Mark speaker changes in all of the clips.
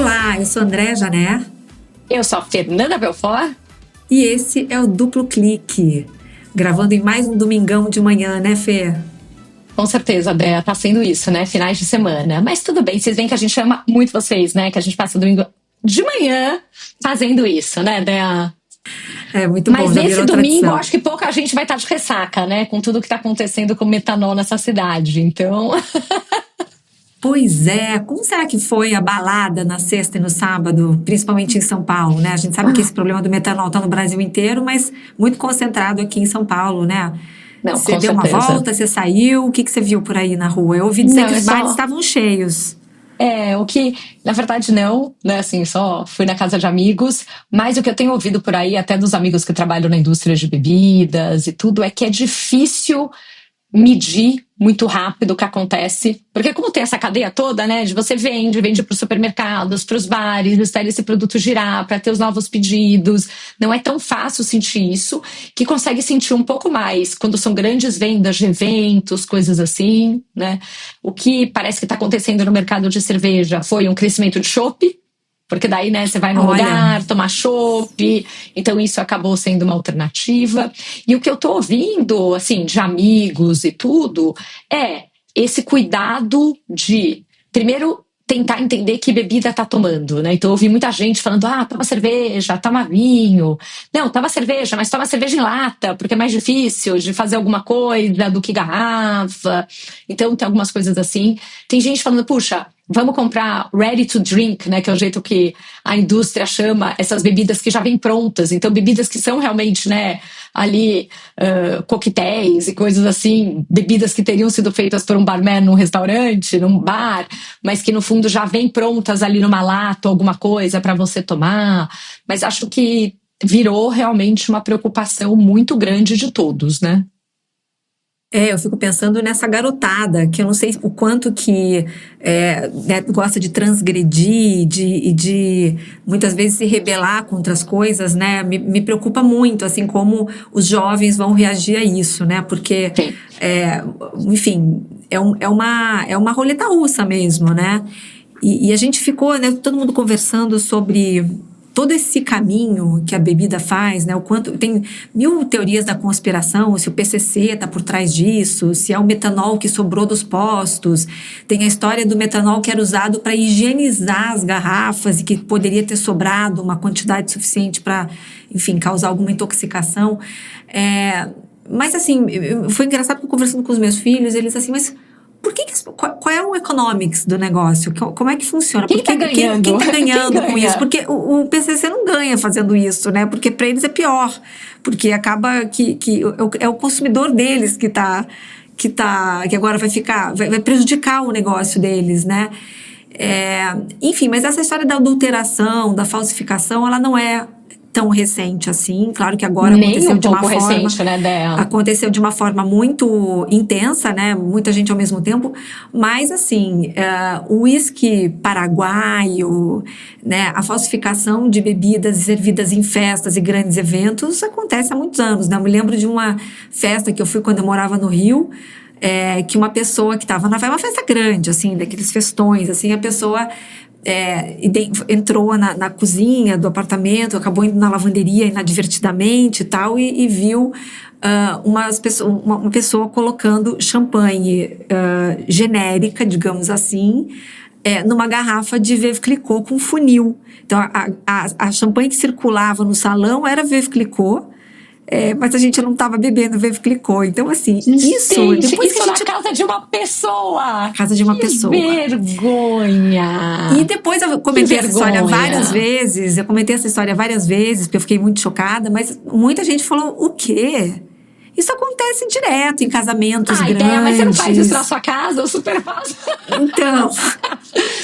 Speaker 1: Olá, eu sou Andréa Janer.
Speaker 2: Eu sou a Fernanda Belfort.
Speaker 1: E esse é o Duplo Clique. Gravando em mais um domingão de manhã, né, Fê?
Speaker 2: Com certeza, Andréa, tá sendo isso, né? Finais de semana. Mas tudo bem, vocês veem que a gente ama muito vocês, né? Que a gente passa o domingo de manhã fazendo isso, né, Andréa?
Speaker 1: É muito bom,
Speaker 2: mas
Speaker 1: já
Speaker 2: nesse
Speaker 1: virou
Speaker 2: domingo,
Speaker 1: tradição.
Speaker 2: acho que pouca gente vai estar de ressaca, né? Com tudo que tá acontecendo com o metanol nessa cidade. Então,
Speaker 1: Pois é, como será que foi a balada na sexta e no sábado, principalmente em São Paulo, né? A gente sabe que esse problema do metanol está no Brasil inteiro, mas muito concentrado aqui em São Paulo, né?
Speaker 2: não,
Speaker 1: Você
Speaker 2: com
Speaker 1: deu uma
Speaker 2: certeza.
Speaker 1: volta, você saiu, o que você viu por aí na rua? Eu ouvi dizer
Speaker 2: Não,
Speaker 1: que
Speaker 2: é
Speaker 1: os bares
Speaker 2: só.
Speaker 1: estavam cheios.
Speaker 2: O que, na verdade, não, né? Assim, só fui na casa de amigos, mas o que eu tenho ouvido por aí, até dos amigos que trabalham na indústria de bebidas e tudo, é que é difícil medir muito rápido o que acontece, porque como tem essa cadeia toda, né, de você vende para os supermercados, para os bares, espera esse produto girar para ter os novos pedidos, não é tão fácil sentir isso, que consegue sentir um pouco mais quando são grandes vendas de eventos, coisas assim, né, o que parece que está acontecendo no mercado de cerveja foi um crescimento de chopp, porque daí, né, você vai num
Speaker 1: Olha,
Speaker 2: lugar, tomar chopp, então isso acabou sendo uma alternativa. E o que eu tô ouvindo, assim, de amigos e tudo, é esse cuidado de, primeiro, tentar entender que bebida tá tomando, né? Então eu ouvi muita gente falando, toma cerveja, toma vinho. Não, toma cerveja, mas toma cerveja em lata, porque é mais difícil de fazer alguma coisa do que garrafa. Então tem algumas coisas assim. Tem gente falando, puxa, vamos comprar ready to drink, né, que é o jeito que a indústria chama essas bebidas que já vêm prontas. Então, bebidas que são realmente, né, ali, coquetéis e coisas assim, bebidas que teriam sido feitas por um barman num restaurante, num bar, mas que no fundo já vêm prontas ali numa lata, alguma coisa para você tomar. Mas acho que virou realmente uma preocupação muito grande de todos, né?
Speaker 1: eu fico pensando nessa garotada, que eu não sei o quanto que né, gosta de transgredir e de muitas vezes se rebelar contra as coisas, né? Me preocupa muito, assim, como os jovens vão reagir a isso, né? Porque,
Speaker 2: Sim.
Speaker 1: enfim, é uma roleta russa mesmo, né? E a gente ficou, né, todo mundo conversando sobre todo esse caminho que a bebida faz, né? O quanto tem mil teorias da conspiração, se o PCC está por trás disso, se é o metanol que sobrou dos postos. Tem a história do metanol que era usado para higienizar as garrafas e que poderia ter sobrado uma quantidade suficiente para, enfim, causar alguma intoxicação. Mas assim, foi engraçado porque conversando com os meus filhos, eles assim, mas qual é o economics do negócio? Como é que funciona?
Speaker 2: Quem tá ganhando?
Speaker 1: Quem tá
Speaker 2: Quem
Speaker 1: ganhando com isso?
Speaker 2: ganha?
Speaker 1: Porque o PCC não ganha fazendo isso, né? Porque para eles é pior. Porque acaba que é o consumidor deles que agora vai prejudicar o negócio deles, né? Enfim, mas essa história da adulteração, da falsificação, ela não é tão recente assim. Claro que agora
Speaker 2: Nem um pouco recente, né, Dea?
Speaker 1: aconteceu de uma forma muito intensa, né? Muita gente ao mesmo tempo. Mas, assim, o uísque paraguaio, né? A falsificação de bebidas servidas em festas e grandes eventos acontece há muitos anos, né? Eu me lembro de uma festa que eu fui quando eu morava no Rio, que uma pessoa que estava uma festa grande, assim, daqueles festões, assim, a pessoa entrou na cozinha do apartamento, acabou indo na lavanderia inadvertidamente e tal, e viu uma pessoa colocando champanhe genérica, digamos assim, numa garrafa de Veuve Clicquot com funil. Então, a champanhe que circulava no salão era Veuve Clicquot, mas a gente não estava bebendo Veuve Clicquot. Então, assim, isso...
Speaker 2: Gente,
Speaker 1: Depois
Speaker 2: isso
Speaker 1: que a gente...
Speaker 2: na casa de uma pessoa!
Speaker 1: Casa de uma
Speaker 2: Que
Speaker 1: pessoa.
Speaker 2: vergonha!
Speaker 1: E depois eu comentei essa história várias vezes, porque eu fiquei muito chocada, mas muita gente falou, o quê? Isso acontece direto em casamentos grandes.
Speaker 2: Ideia, mas você não faz isso na sua casa? Eu super faço.
Speaker 1: Então...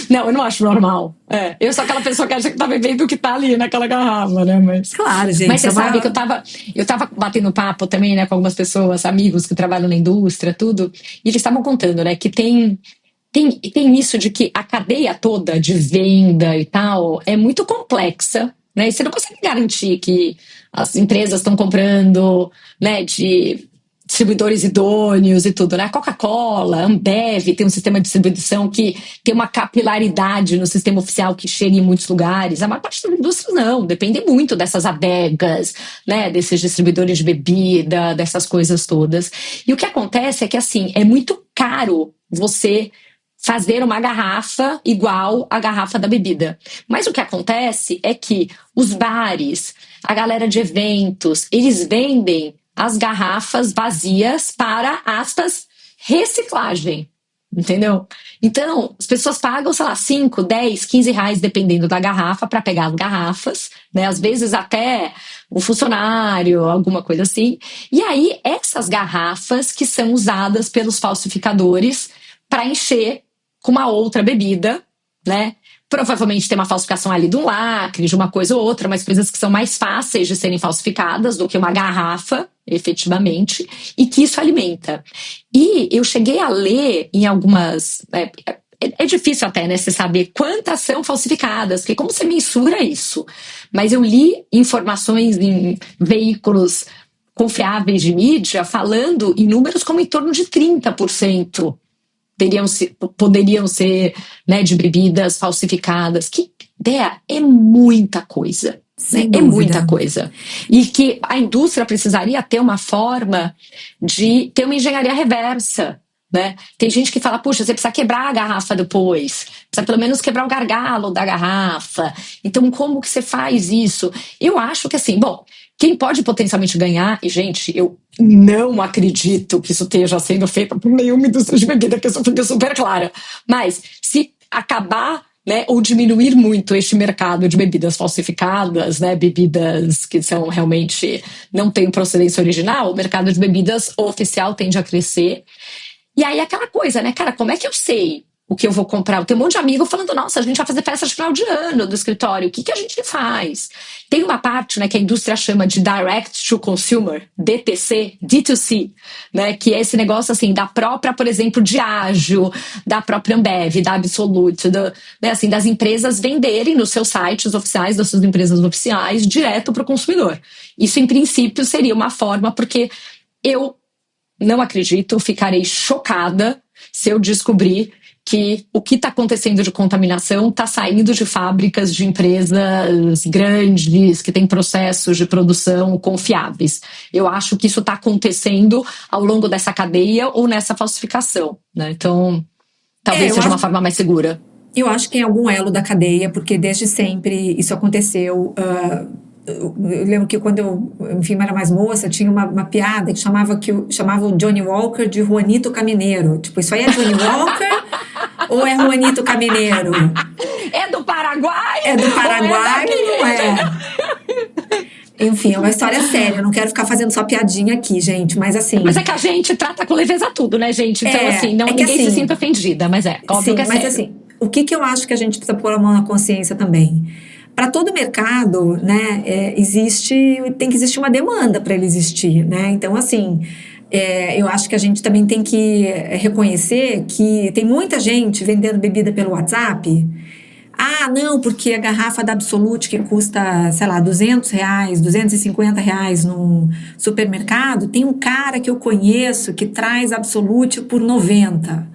Speaker 2: Não, eu não acho normal. Eu sou aquela pessoa que acha que tá bebendo o que tá ali naquela garrafa, né?
Speaker 1: Claro, gente.
Speaker 2: Mas você sabe que eu tava batendo papo também, né, com algumas pessoas, amigos que trabalham na indústria, tudo, e eles estavam contando, né, que tem isso de que a cadeia toda de venda e tal é muito complexa, né? E você não consegue garantir que as empresas estão comprando, né, de distribuidores idôneos e tudo, né? A Coca-Cola, a Ambev tem um sistema de distribuição que tem uma capilaridade no sistema oficial que chega em muitos lugares. A maior parte das indústrias não, depende muito dessas adegas, né? Desses distribuidores de bebida, dessas coisas todas. E o que acontece é que, assim, é muito caro você fazer uma garrafa igual à garrafa da bebida. Mas o que acontece é que os bares, a galera de eventos, eles vendem as garrafas vazias para, aspas, reciclagem, entendeu? Então, as pessoas pagam, sei lá, 5, 10, 15 reais, dependendo da garrafa, para pegar as garrafas, né? Às vezes até um funcionário, alguma coisa assim. E aí, essas garrafas que são usadas pelos falsificadores para encher com uma outra bebida, né? Provavelmente tem uma falsificação ali de um lacre, de uma coisa ou outra, mas coisas que são mais fáceis de serem falsificadas do que uma garrafa, efetivamente, e que isso alimenta. E eu cheguei a ler em algumas... É difícil até, né, você saber quantas são falsificadas, porque como você mensura isso? Mas eu li informações em veículos confiáveis de mídia falando em números como em torno de 30%. Poderiam ser, né, de bebidas falsificadas. Que ideia, é muita coisa. Né? É muita coisa. E que a indústria precisaria ter uma forma de ter uma engenharia reversa. Né? Tem gente que fala, puxa, você precisa quebrar a garrafa depois, precisa pelo menos quebrar o gargalo da garrafa. Então, como que você faz isso? Eu acho que assim, bom, quem pode potencialmente ganhar, e gente, eu não acredito que isso esteja sendo feito por nenhuma indústria de bebida, que isso fica super clara, mas se acabar, né, ou diminuir muito este mercado de bebidas falsificadas, né, bebidas que são realmente não têm procedência original, o mercado de bebidas oficial tende a crescer. E aí aquela coisa, né, cara, como é que eu sei o que eu vou comprar? Eu tenho um monte de amigo falando, nossa, a gente vai fazer festa de final de ano do escritório, o que a gente faz? Tem uma parte, né, que a indústria chama de Direct to Consumer, DTC, D2C, né, que é esse negócio, assim, da própria, por exemplo, Diageo, da própria Ambev, da Absolute, né, assim, das empresas venderem nos seus sites oficiais, das suas empresas oficiais, direto para o consumidor. Isso, em princípio, seria uma forma, porque eu não acredito, ficarei chocada se eu descobrir que o que está acontecendo de contaminação está saindo de fábricas de empresas grandes, que têm processos de produção confiáveis. Eu acho que isso está acontecendo ao longo dessa cadeia ou nessa falsificação. Né? Então, talvez seja uma forma mais segura.
Speaker 1: Eu acho que em algum elo da cadeia, porque desde sempre isso aconteceu. Eu lembro que quando eu, enfim, era mais moça, tinha uma piada que chamava o Johnny Walker de Juanito Camineiro. Tipo, isso aí é Johnny Walker ou é Juanito Camineiro?
Speaker 2: É do Paraguai?
Speaker 1: É do Paraguai, não é? Enfim, é uma história séria. Eu não quero ficar fazendo só piadinha aqui, gente, mas assim...
Speaker 2: Mas é que a gente trata com leveza tudo, né, gente? Então, assim, ninguém se sinta ofendida, mas óbvio que é sério. Mas assim,
Speaker 1: o que eu acho que a gente precisa pôr a mão na consciência também? Para todo mercado, né, tem que existir uma demanda para ele existir, né? Então, assim, eu acho que a gente também tem que reconhecer que tem muita gente vendendo bebida pelo WhatsApp. Ah, não, porque a garrafa da Absolute que custa, sei lá, R$200, R$250 num supermercado, tem um cara que eu conheço que traz Absolute por R$90.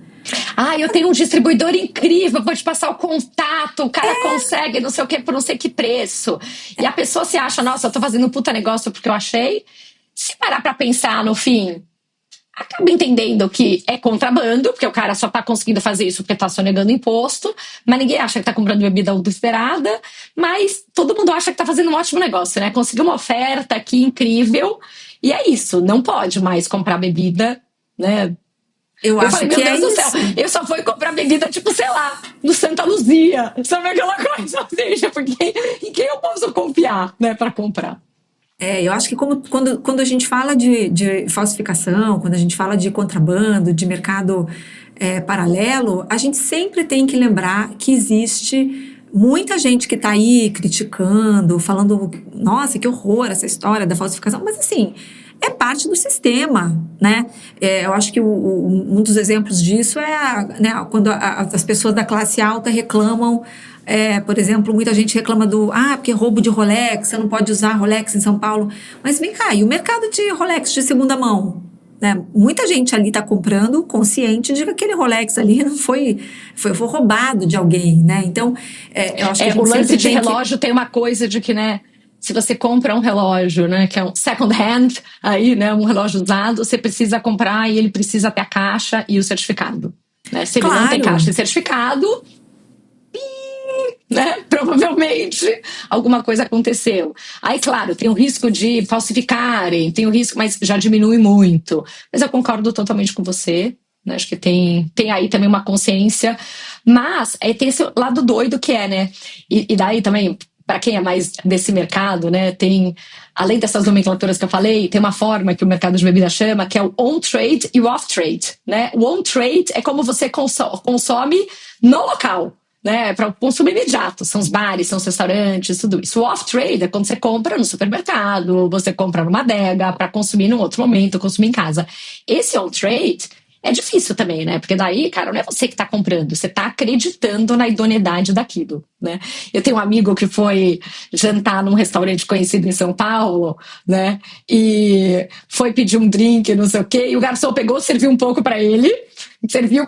Speaker 2: Ah, eu tenho um distribuidor incrível, vou te passar o contato, o cara consegue não sei o que por não sei que preço. E a pessoa se acha, nossa, eu tô fazendo um puta negócio porque eu achei. Se parar pra pensar no fim, acaba entendendo que é contrabando, porque o cara só tá conseguindo fazer isso porque tá sonegando imposto, mas ninguém acha que tá comprando bebida adulterada, mas todo mundo acha que tá fazendo um ótimo negócio, né? Conseguiu uma oferta aqui incrível, e é isso, não pode mais comprar bebida, né?
Speaker 1: Eu acho
Speaker 2: falei,
Speaker 1: que
Speaker 2: meu Deus do céu, eu só fui comprar bebida, tipo, sei lá, no Santa Luzia. Sabe aquela coisa? Ou seja, porque em quem eu posso confiar, né, pra comprar?
Speaker 1: Eu acho que quando a gente fala de falsificação, quando a gente fala de contrabando, de mercado paralelo, a gente sempre tem que lembrar que existe muita gente que está aí criticando, falando, nossa, que horror essa história da falsificação, mas assim... é parte do sistema, né? Eu acho que um dos exemplos disso né, quando as pessoas da classe alta reclamam, por exemplo, muita gente reclama porque roubo de Rolex, você não pode usar Rolex em São Paulo. Mas vem cá, e o mercado de Rolex de segunda mão? né? Muita gente ali está comprando consciente de que aquele Rolex ali não foi roubado de alguém, né? Então, eu acho que a gente
Speaker 2: o lance de
Speaker 1: tem
Speaker 2: relógio tem uma coisa de que, né? Se você compra um relógio, né, que é um second hand, aí, né, um relógio usado, você precisa comprar e ele precisa ter a caixa e o certificado. Né? Se ele não tem caixa e certificado, né, provavelmente alguma coisa aconteceu. Aí, claro, tem o risco de falsificarem, tem o risco, mas já diminui muito. Mas eu concordo totalmente com você. Né? Acho que tem aí também uma consciência. Mas tem esse lado doido que é, né? E daí também, para quem é mais desse mercado, né, tem, além dessas nomenclaturas que eu falei, tem uma forma que o mercado de bebida chama, que é o on-trade e o off-trade. Né? O on-trade é como você consome no local. Né, para o consumo imediato, são os bares, são os restaurantes, tudo isso. O off-trade é quando você compra no supermercado, você compra numa adega para consumir num outro momento, consumir em casa. Esse on-trade é difícil também, né? Porque daí, cara, não é você que está comprando, você está acreditando na idoneidade daquilo, né? Eu tenho um amigo que foi jantar num restaurante conhecido em São Paulo, né? E foi pedir um drink, não sei o quê, e o garçom pegou, serviu um pouco para ele, serviu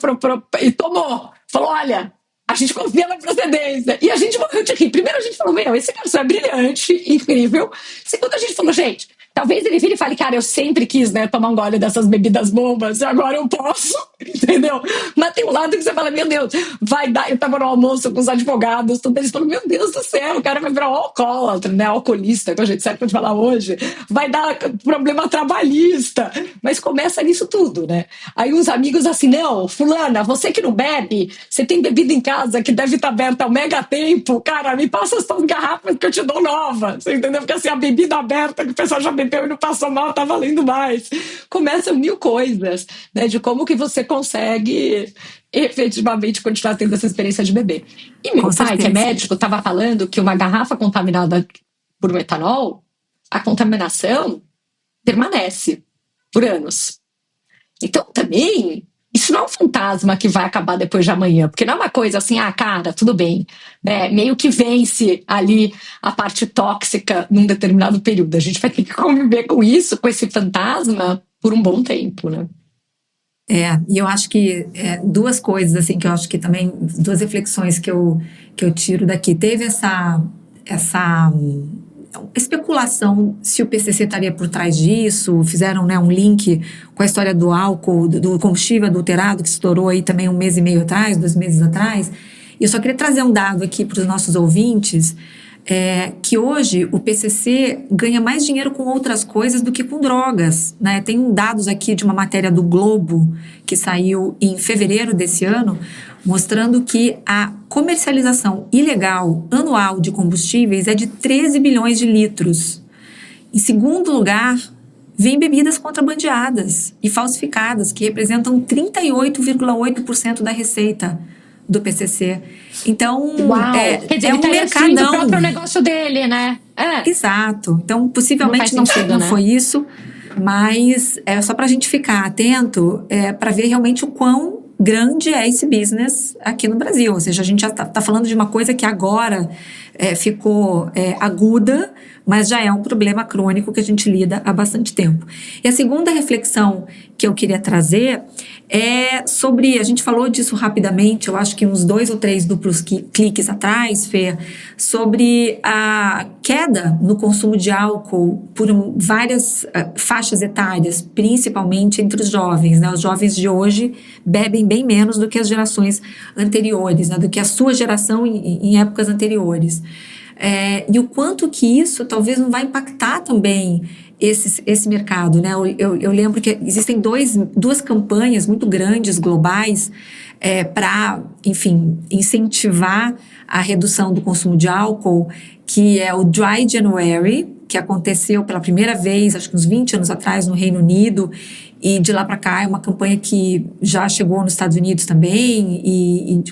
Speaker 2: e tomou. Falou, olha, a gente confia na procedência. E a gente morreu de rir. Primeiro a gente falou, esse garçom é brilhante, incrível. Segundo a gente falou, gente, talvez ele vire e fale, cara, eu sempre quis, né, tomar um gole dessas bebidas bombas e agora eu posso, entendeu? Mas tem um lado que você fala, meu Deus, vai dar. Eu tava no almoço com os advogados, todos eles falam, meu Deus do céu, o cara vai virar um alcoólatra, né, alcoolista, que a gente sabe de falar hoje, vai dar problema trabalhista, mas começa nisso tudo, né? Aí uns amigos assim, não, fulana, você que não bebe, você tem bebida em casa que deve estar aberta ao mega tempo, cara, me passa essas garrafas que eu te dou nova, você entendeu? Porque assim, a bebida aberta que o pessoal já bebeu e não passou mal, tá valendo mais. Começam mil coisas, né, de como que você consegue efetivamente continuar tendo essa experiência de beber. E meu pai, que é médico, estava falando que uma garrafa contaminada por metanol, a contaminação permanece por anos. Então, também, isso não é um fantasma que vai acabar depois de amanhã, porque não é uma coisa assim, cara, tudo bem, né? Meio que vence ali a parte tóxica num determinado período. A gente vai ter que conviver com isso, com esse fantasma, por um bom tempo, né?
Speaker 1: E eu acho que duas coisas, assim, que eu acho que também, duas reflexões que eu tiro daqui. Teve essa especulação se o PCC estaria por trás disso, fizeram, né, um link com a história do álcool, do combustível adulterado, que estourou aí também 1 mês e meio atrás, 2 meses atrás. E eu só queria trazer um dado aqui para os nossos ouvintes, que hoje o PCC ganha mais dinheiro com outras coisas do que com drogas, né? Tem dados aqui de uma matéria do Globo que saiu em fevereiro desse ano, mostrando que a comercialização ilegal anual de combustíveis é de 13 bilhões de litros. Em segundo lugar, vem bebidas contrabandeadas e falsificadas, que representam 38,8% da receita do PCC. Então,
Speaker 2: quer dizer,
Speaker 1: é um mercadão.
Speaker 2: O próprio negócio dele, né?
Speaker 1: Exato. Então, possivelmente não foi isso, mas é só para a gente ficar atento para ver realmente o quão grande é esse business aqui no Brasil. Ou seja, a gente já está falando de uma coisa que agora ficou aguda, mas já é um problema crônico que a gente lida há bastante tempo. E a segunda reflexão que eu queria trazer é sobre, a gente falou disso rapidamente, eu acho que uns 2 ou 3 duplos cliques atrás, Fê, sobre a queda no consumo de álcool por várias faixas etárias, principalmente entre os jovens, né? Os jovens de hoje bebem bem menos do que as gerações anteriores, né? Do que a sua geração em épocas anteriores. E o quanto que isso talvez não vai impactar também esse mercado, né? Eu lembro que existem duas campanhas muito grandes, globais, para, enfim, incentivar a redução do consumo de álcool, que é o Dry January, que aconteceu pela primeira vez, acho que uns 20 anos atrás, no Reino Unido, e de lá para cá é uma campanha que já chegou nos Estados Unidos também, e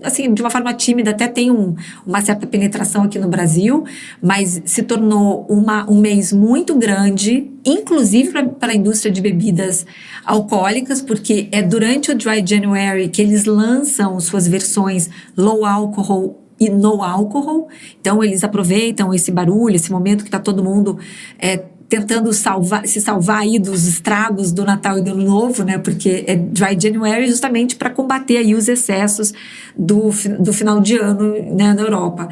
Speaker 1: assim, de uma forma tímida, até tem uma certa penetração aqui no Brasil, mas se tornou um mês muito grande, inclusive para a indústria de bebidas alcoólicas, porque é durante o Dry January que eles lançam suas versões low alcohol e no alcohol. Então eles aproveitam esse barulho, esse momento que está todo mundo tentando se salvar aí dos estragos do Natal e do Ano Novo, né? Porque é Dry January justamente para combater aí os excessos do final de ano, né, na Europa.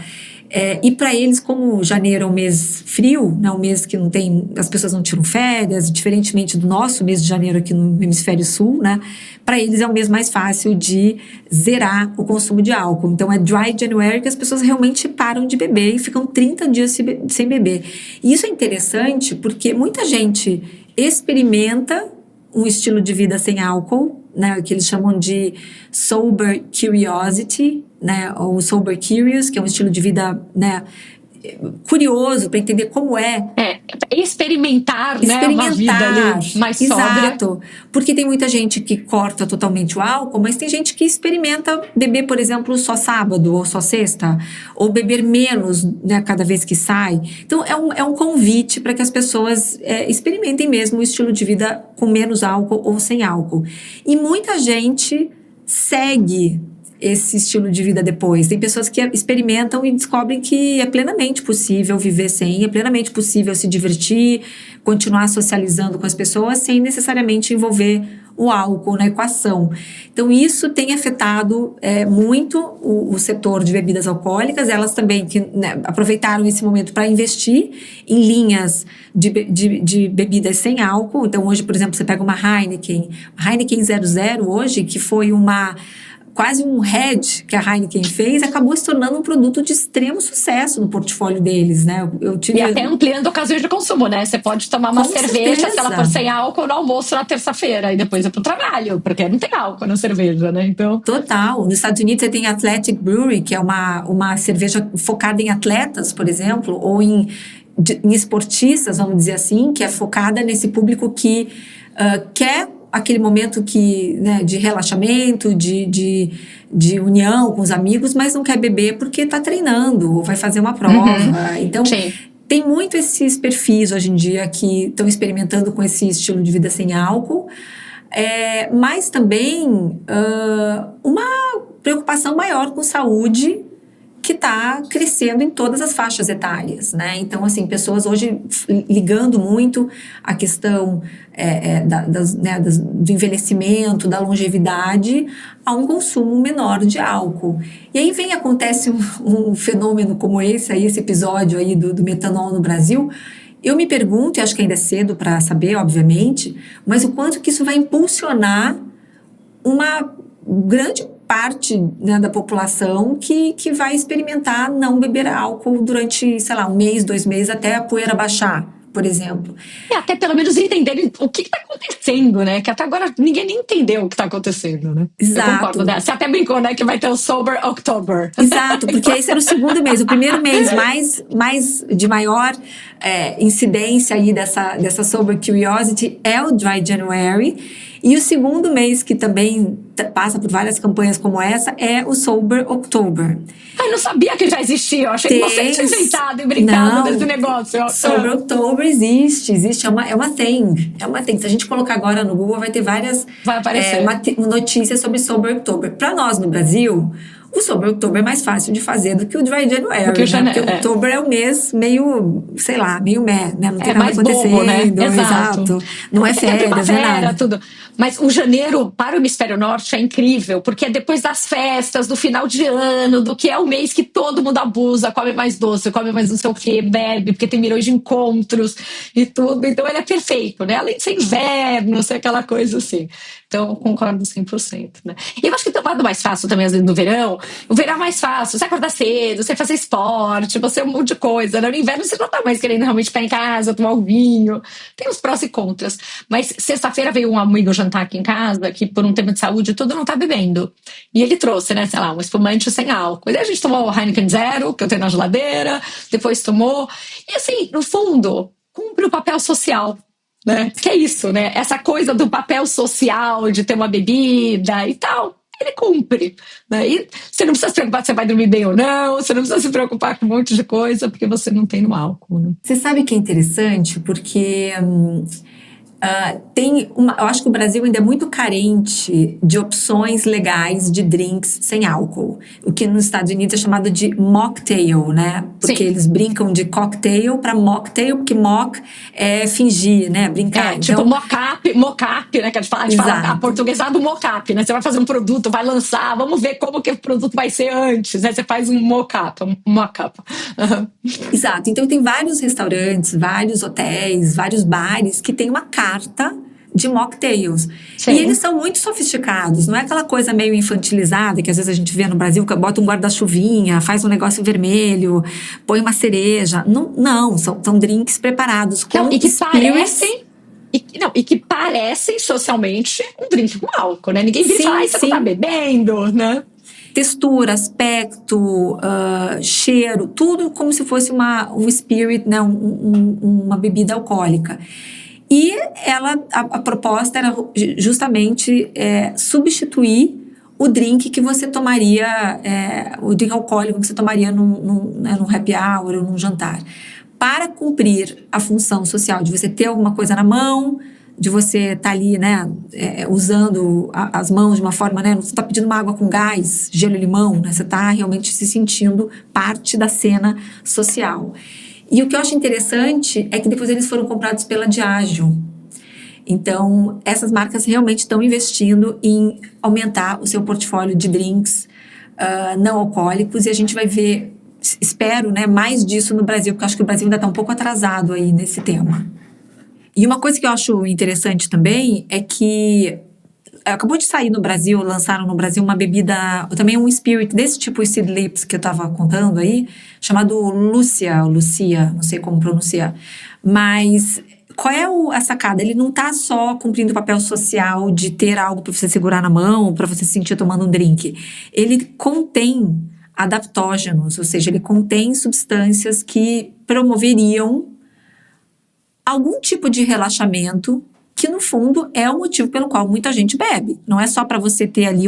Speaker 1: E para eles, como janeiro é um mês frio, né, um mês que não tem, as pessoas não tiram férias, diferentemente do nosso mês de janeiro aqui no hemisfério sul, né, para eles é um mês mais fácil de zerar o consumo de álcool. Então é Dry January que as pessoas realmente param de beber e ficam 30 dias sem beber. E isso é interessante porque muita gente experimenta um estilo de vida sem álcool, né, que eles chamam de sober curiosity, né, ou sober curious, que é um estilo de vida, né, curioso para entender como é.
Speaker 2: Experimentar, né, uma vida ali mais sóbria.
Speaker 1: Exato, porque tem muita gente que corta totalmente o álcool, mas tem gente que experimenta beber, por exemplo, só sábado ou só sexta, ou beber menos, né, cada vez que sai. Então é um convite para que as pessoas experimentem mesmo o estilo de vida com menos álcool ou sem álcool. E muita gente segue esse estilo de vida depois. Tem pessoas que experimentam e descobrem que é plenamente possível viver sem, é plenamente possível se divertir, continuar socializando com as pessoas sem necessariamente envolver o álcool na equação. Então isso tem afetado muito o setor de bebidas alcoólicas. Elas também aproveitaram esse momento para investir em linhas de bebidas sem álcool. Então hoje, por exemplo, você pega uma Heineken 00 hoje, que foi quase um hedge que a Heineken fez, acabou se tornando um produto de extremo sucesso no portfólio deles, né?
Speaker 2: E até ampliando ocasiões de consumo, né? Você pode tomar uma cerveja, se ela for sem álcool, no almoço na terça-feira, e depois ir pro trabalho, porque não tem álcool na cerveja, né? Então...
Speaker 1: Total. Nos Estados Unidos você tem Athletic Brewery, que é uma cerveja focada em atletas, por exemplo, ou em esportistas, vamos dizer assim, que é focada nesse público que quer aquele momento né, de relaxamento, de união com os amigos, mas não quer beber porque está treinando ou vai fazer uma prova. Então,
Speaker 2: sim,
Speaker 1: tem muito esses perfis hoje em dia que estão experimentando com esse estilo de vida sem álcool, mas também uma preocupação maior com saúde que está crescendo em todas as faixas etárias, né? Então, assim, pessoas hoje ligando muito a questão do envelhecimento, da longevidade, a um consumo menor de álcool. E aí acontece um fenômeno como esse episódio aí do metanol no Brasil. Eu me pergunto, e acho que ainda é cedo para saber, obviamente, mas o quanto que isso vai impulsionar uma grande parte, né, da população que vai experimentar não beber álcool durante, sei lá, 1 mês, 2 meses, até a poeira baixar, por exemplo.
Speaker 2: E até pelo menos entenderem o que está acontecendo, né? Que até agora ninguém nem entendeu o que está acontecendo, né?
Speaker 1: Exato.
Speaker 2: Eu concordo, né? Você até brincou, né? Que vai ter o Sober October.
Speaker 1: Exato, porque esse era o segundo mês. O primeiro mês mais de maior incidência aí dessa Sober Curiosity é o Dry January. E o segundo mês, que também passa por várias campanhas como essa, é o Sober October.
Speaker 2: Eu não sabia que já existia. Eu achei que você tinha inventado e brincado desse negócio.
Speaker 1: Sober October existe. É uma thing. É uma thing. Se a gente colocar agora no Google, vai ter várias notícias sobre Sober October. Para nós, no Brasil, o Sober October é mais fácil de fazer do que o Dry January, né? Porque Outubro é um mês meio, sei lá, meio né? Não tem nada acontecendo.
Speaker 2: Bobo, né? Exato.
Speaker 1: Não é férias, não é nada.
Speaker 2: Tudo. Mas o janeiro para o hemisfério norte é incrível, porque é depois das festas, do final de ano, do que é o mês que todo mundo abusa, come mais doce, come mais não sei o quê, bebe, porque tem milhões de encontros e tudo. Então ele é perfeito, né? Além de ser inverno, ser aquela coisa assim. Então eu concordo 100%, né? E eu acho que tem um lado mais fácil também, às vezes, no verão. O verão é mais fácil, você acordar cedo, você fazer esporte, você um monte de coisa, né? No inverno você não tá mais querendo realmente ficar em casa, tomar um vinho. Tem os prós e contras. Mas sexta-feira veio um amigo jantar aqui em casa, que por um tema de saúde tudo não tá bebendo. E ele trouxe, né, sei lá, um espumante sem álcool. E daí a gente tomou o Heineken Zero, que eu tenho na geladeira, depois tomou. E assim, no fundo, cumpre o papel social. Né? Que é isso, né? Essa coisa do papel social, de ter uma bebida e tal, ele cumpre, né? E você não precisa se preocupar se você vai dormir bem ou não, você não precisa se preocupar com um monte de coisa, porque você não tem no álcool, né?
Speaker 1: Você sabe que é interessante, porque Eu acho que o Brasil ainda é muito carente de opções legais de drinks sem álcool. O que nos Estados Unidos é chamado de mocktail, né? Porque
Speaker 2: Sim.
Speaker 1: eles brincam de cocktail para mocktail, porque mock é fingir, né? Brincar.
Speaker 2: Tipo mock-up, né? Que a gente fala a portuguesada do mock-up, né? Você vai fazer um produto, vai lançar, vamos ver como que o produto vai ser antes, né? Você faz um mock-up. Uhum.
Speaker 1: Exato. Então tem vários restaurantes, vários hotéis, vários bares que tem uma carta de mocktails.
Speaker 2: Sim.
Speaker 1: E eles são muito sofisticados, não é aquela coisa meio infantilizada que às vezes a gente vê no Brasil, que bota um guarda-chuvinha, faz um negócio vermelho, põe uma cereja. Não, são drinks preparados com
Speaker 2: e que
Speaker 1: spirits.
Speaker 2: que parecem socialmente um drink com álcool, né? Ninguém vira e fala, você não tá bebendo, né?
Speaker 1: Textura, aspecto, cheiro, tudo como se fosse um spirit, né? Uma bebida alcoólica. E a proposta era justamente substituir o drink que você tomaria, o drink alcoólico que você tomaria num happy hour ou num jantar, para cumprir a função social de você ter alguma coisa na mão, de você estar ali, né, usando as mãos de uma forma, né, não você está pedindo uma água com gás, gelo e limão, né, você está realmente se sentindo parte da cena social. E o que eu acho interessante é que depois eles foram comprados pela Diageo. Então, essas marcas realmente estão investindo em aumentar o seu portfólio de drinks não alcoólicos, e a gente vai ver, espero, né, mais disso no Brasil, porque eu acho que o Brasil ainda está um pouco atrasado aí nesse tema. E uma coisa que eu acho interessante também é que acabou de sair no Brasil, lançaram no Brasil uma bebida, também um spirit desse tipo Seed Lips que eu tava contando aí, chamado Lucia, não sei como pronunciar. Mas qual é a sacada? Ele não tá só cumprindo o papel social de ter algo para você segurar na mão, para você se sentir tomando um drink. Ele contém adaptógenos, ou seja, ele contém substâncias que promoveriam algum tipo de relaxamento, que no fundo é o motivo pelo qual muita gente bebe. Não é só para você ter ali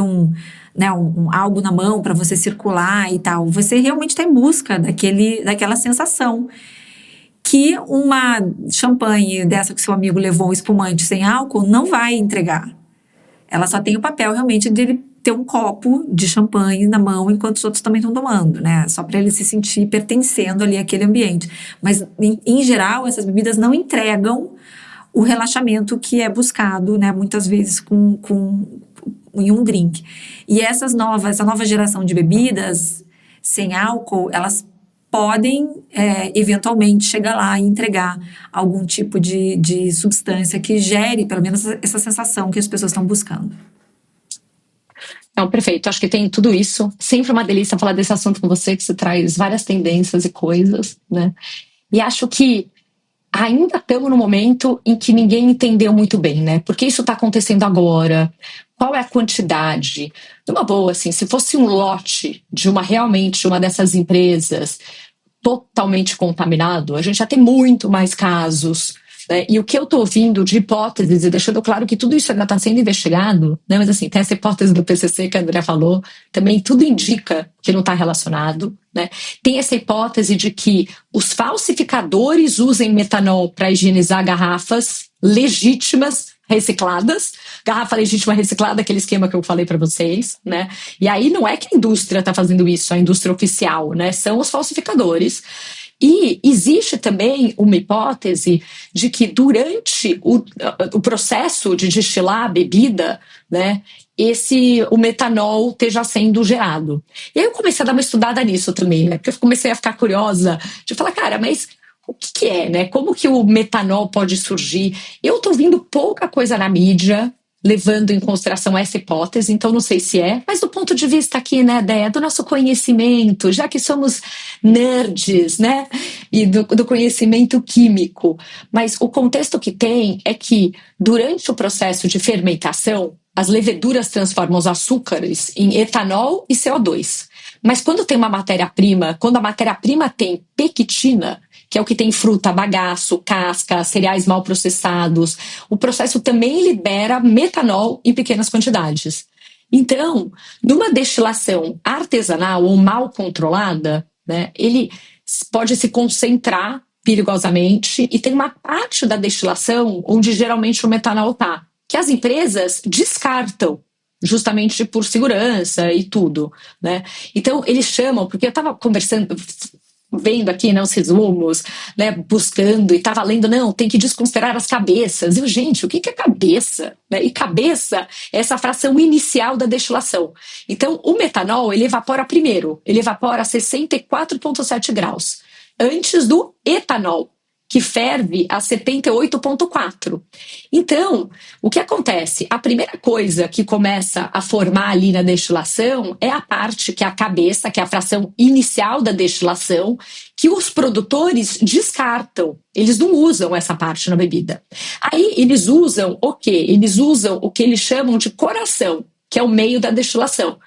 Speaker 1: algo na mão para você circular e tal. Você realmente está em busca daquela sensação que uma champanhe dessa que seu amigo levou, um espumante sem álcool, não vai entregar. Ela só tem o papel realmente de ele ter um copo de champanhe na mão enquanto os outros também estão tomando, né? Só para ele se sentir pertencendo ali àquele ambiente. Mas, em geral, essas bebidas não entregam o relaxamento que é buscado, né? Muitas vezes em um drink. E essa nova geração de bebidas sem álcool, elas podem eventualmente chegar lá e entregar algum tipo de substância que gere, pelo menos, essa sensação que as pessoas estão buscando.
Speaker 2: Não, perfeito. Acho que tem tudo isso. Sempre uma delícia falar desse assunto com você, que você traz várias tendências e coisas, né? E acho que ainda estamos no momento em que ninguém entendeu muito bem, né? Por que isso está acontecendo agora? Qual é a quantidade? Numa boa, assim, se fosse um lote de realmente uma dessas empresas totalmente contaminado, a gente já tem muito mais casos, né? E o que eu estou ouvindo de hipóteses, e deixando claro que tudo isso ainda está sendo investigado, né? Mas assim, tem essa hipótese do PCC que a Andrea falou, também tudo indica que não está relacionado, né? Tem essa hipótese de que os falsificadores usem metanol para higienizar garrafas legítimas recicladas, garrafa legítima reciclada, aquele esquema que eu falei para vocês, né? E aí não é que a indústria está fazendo isso, a indústria oficial, né? São os falsificadores. E existe também uma hipótese de que durante o processo de destilar a bebida, né, o metanol esteja sendo gerado. E aí eu comecei a dar uma estudada nisso também, né? Porque eu comecei a ficar curiosa de falar, cara, mas o que é, né? Como que o metanol pode surgir? Eu estou vendo pouca coisa na mídia levando em consideração essa hipótese, então não sei se mas do ponto de vista aqui, né, Déia, do nosso conhecimento, já que somos nerds, né, e do conhecimento químico, mas o contexto que tem é que durante o processo de fermentação, as leveduras transformam os açúcares em etanol e CO2. Mas quando tem uma matéria-prima, quando a matéria-prima tem pectina, que é o que tem fruta, bagaço, casca, cereais mal processados, o processo também libera metanol em pequenas quantidades. Então, numa destilação artesanal ou mal controlada, né, ele pode se concentrar perigosamente, e tem uma parte da destilação onde geralmente o metanol está, que as empresas descartam, justamente por segurança e tudo, né? Então, eles chamam, porque eu estava conversando, vendo aqui, né, os resumos, né, buscando, e estava lendo, não, tem que desconsiderar as cabeças. Eu, gente, o que é cabeça? Né? E cabeça é essa fração inicial da destilação. Então, o metanol, ele evapora primeiro, ele evapora a 64,7 graus, antes do etanol, que ferve a 78,4. Então, o que acontece? A primeira coisa que começa a formar ali na destilação é a parte que é a cabeça, que é a fração inicial da destilação, que os produtores descartam. Eles não usam essa parte na bebida. Aí eles usam o quê? Eles usam o que eles chamam de coração, que é o meio da destilação,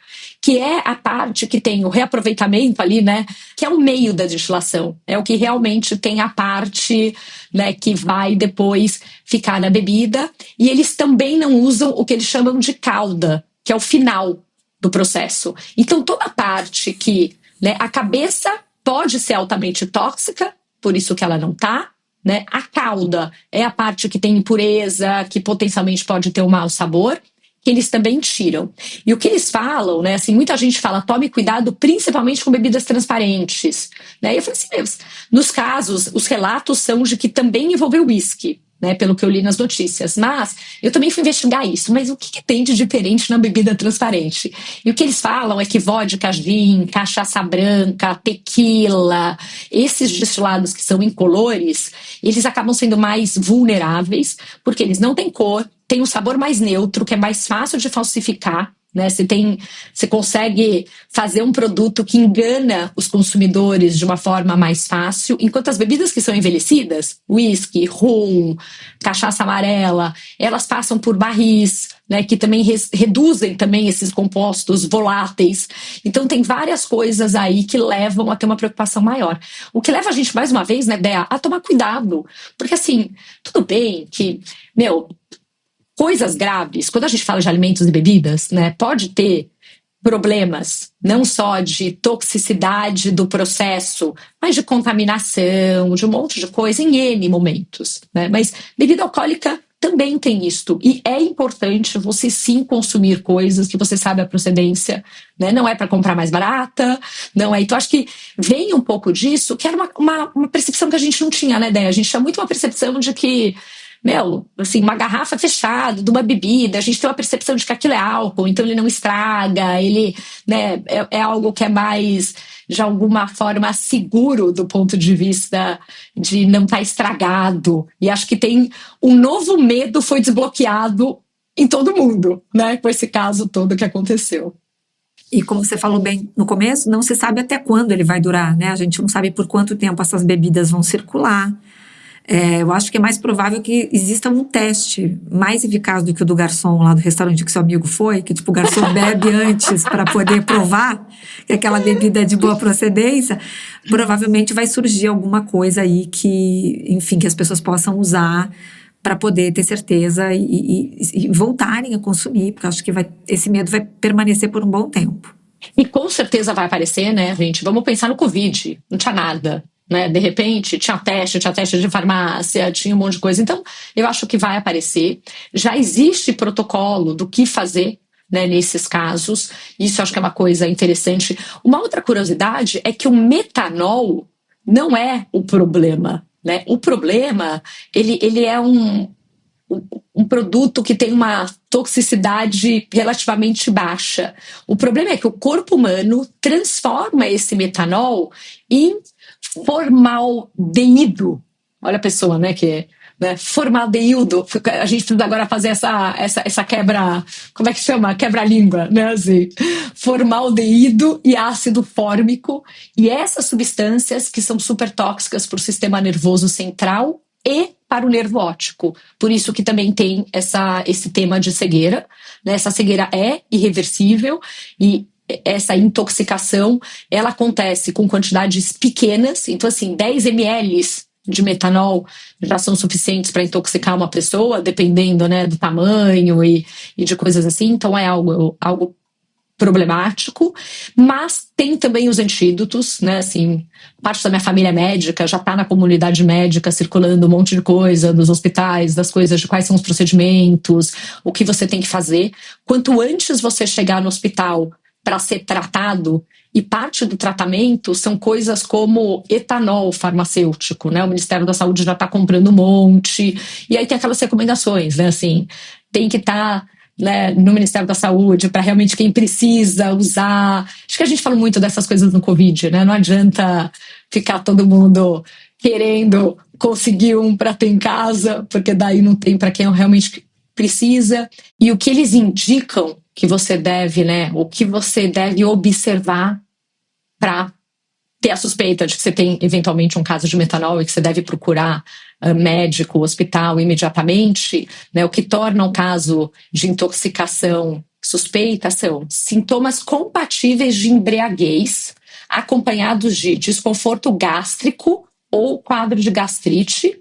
Speaker 2: que é a parte que tem o reaproveitamento ali, né? Que é o meio da destilação. É o que realmente tem a parte, né, que vai depois ficar na bebida. E eles também não usam o que eles chamam de cauda, que é o final do processo. Então, toda a parte que, né, a cabeça pode ser altamente tóxica, por isso que ela não tá, né? A cauda é a parte que tem impureza, que potencialmente pode ter um mau sabor, que eles também tiram. E o que eles falam, né, assim, muita gente fala, tome cuidado principalmente com bebidas transparentes, né, e eu falei assim, nos casos, os relatos são de que também envolveu uísque, né, pelo que eu li nas notícias, mas eu também fui investigar isso, mas o que tem de diferente na bebida transparente? E o que eles falam é que vodka, gin, cachaça branca, tequila, esses destilados que são incolores, eles acabam sendo mais vulneráveis, porque eles não têm cor, tem um sabor mais neutro, que é mais fácil de falsificar, né? Você consegue fazer um produto que engana os consumidores de uma forma mais fácil, enquanto as bebidas que são envelhecidas, whisky, rum, cachaça amarela, elas passam por barris, né, que também reduzem também esses compostos voláteis. Então tem várias coisas aí que levam a ter uma preocupação maior. O que leva a gente, mais uma vez, né, Dea, a tomar cuidado. Porque assim, tudo bem que, coisas graves, quando a gente fala de alimentos e bebidas, né, pode ter problemas, não só de toxicidade do processo, mas de contaminação, de um monte de coisa em N momentos, né? Mas bebida alcoólica também tem isto, e é importante você sim consumir coisas que você sabe a procedência, né? Não é para comprar mais barata, não é. Então acho que vem um pouco disso, que era uma percepção que a gente não tinha, né, Déia? A gente tinha muito uma percepção de que, assim, uma garrafa fechada de uma bebida, a gente tem uma percepção de que aquilo é álcool, então ele não estraga, ele, né, é algo que é mais, de alguma forma, seguro do ponto de vista de não estar estragado. E acho que tem um novo medo foi desbloqueado em todo mundo, né, com esse caso todo que aconteceu.
Speaker 1: E como você falou bem no começo, não se sabe até quando ele vai durar, né? A gente não sabe por quanto tempo essas bebidas vão circular. Eu acho que é mais provável que exista um teste mais eficaz do que o do garçom lá do restaurante que seu amigo foi, que tipo, o garçom bebe antes para poder provar que aquela bebida é de boa procedência. Provavelmente vai surgir alguma coisa aí que, enfim, que as pessoas possam usar para poder ter certeza e voltarem a consumir, porque eu acho que esse medo vai permanecer por um bom tempo.
Speaker 2: E com certeza vai aparecer, né, gente? Vamos pensar no Covid, não tinha nada, né? De repente tinha teste de farmácia, tinha um monte de coisa. Então, eu acho que vai aparecer. Já existe protocolo do que fazer, né, nesses casos. Isso eu acho que é uma coisa interessante. Uma outra curiosidade é que o metanol não é o problema, né? O problema, ele é um produto que tem uma toxicidade relativamente baixa. O problema é que o corpo humano transforma esse metanol em formaldeído. Olha a pessoa, né, que né, formaldeído. A gente precisa agora fazer essa quebra, como é que chama? Quebra-língua, né, assim. Formaldeído e ácido fórmico, e essas substâncias que são super tóxicas para o sistema nervoso central e para o nervo óptico. Por isso que também tem esse tema de cegueira, né? Essa cegueira é irreversível e essa intoxicação, ela acontece com quantidades pequenas, então assim, 10 ml de metanol já são suficientes para intoxicar uma pessoa, dependendo, né, do tamanho e de coisas assim, então é algo problemático, mas tem também os antídotos, né, assim, parte da minha família é médica, já está na comunidade médica circulando um monte de coisa dos hospitais, das coisas de quais são os procedimentos, o que você tem que fazer. Quanto antes você chegar no hospital para ser tratado, e parte do tratamento são coisas como etanol farmacêutico, né, o Ministério da Saúde já está comprando um monte, e aí tem aquelas recomendações, né, assim, tem que estar né, no Ministério da Saúde, para realmente quem precisa usar. Acho que a gente fala muito dessas coisas no Covid, né? Não adianta ficar todo mundo querendo conseguir um para ter em casa, porque daí não tem para quem realmente precisa. E o que eles indicam que você deve, né? O que você deve observar para ter a suspeita de que você tem eventualmente um caso de metanol e que você deve procurar médico, hospital imediatamente, né, o que torna o caso de intoxicação suspeita são sintomas compatíveis de embriaguez, acompanhados de desconforto gástrico ou quadro de gastrite,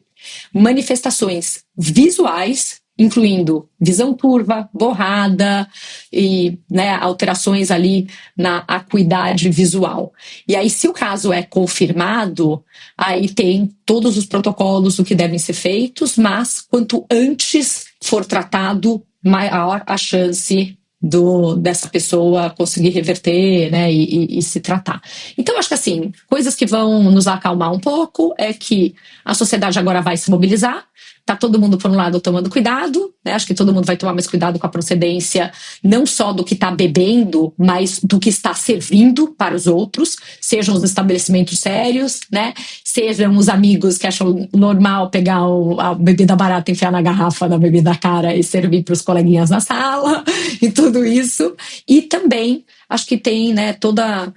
Speaker 2: manifestações visuais, incluindo visão turva, borrada e né, alterações ali na acuidade visual. E aí, se o caso é confirmado, aí tem todos os protocolos do que devem ser feitos, mas quanto antes for tratado, maior a chance dessa pessoa conseguir reverter né, e se tratar. Então, acho que assim, coisas que vão nos acalmar um pouco é que a sociedade agora vai se mobilizar. Tá todo mundo, por um lado, tomando cuidado, né? Acho que todo mundo vai tomar mais cuidado com a procedência, não só do que está bebendo, mas do que está servindo para os outros, sejam os estabelecimentos sérios, né? Sejam os amigos que acham normal pegar a bebida barata, enfiar na garrafa da bebida cara e servir para os coleguinhas na sala, e tudo isso. E também, acho que tem, né, toda...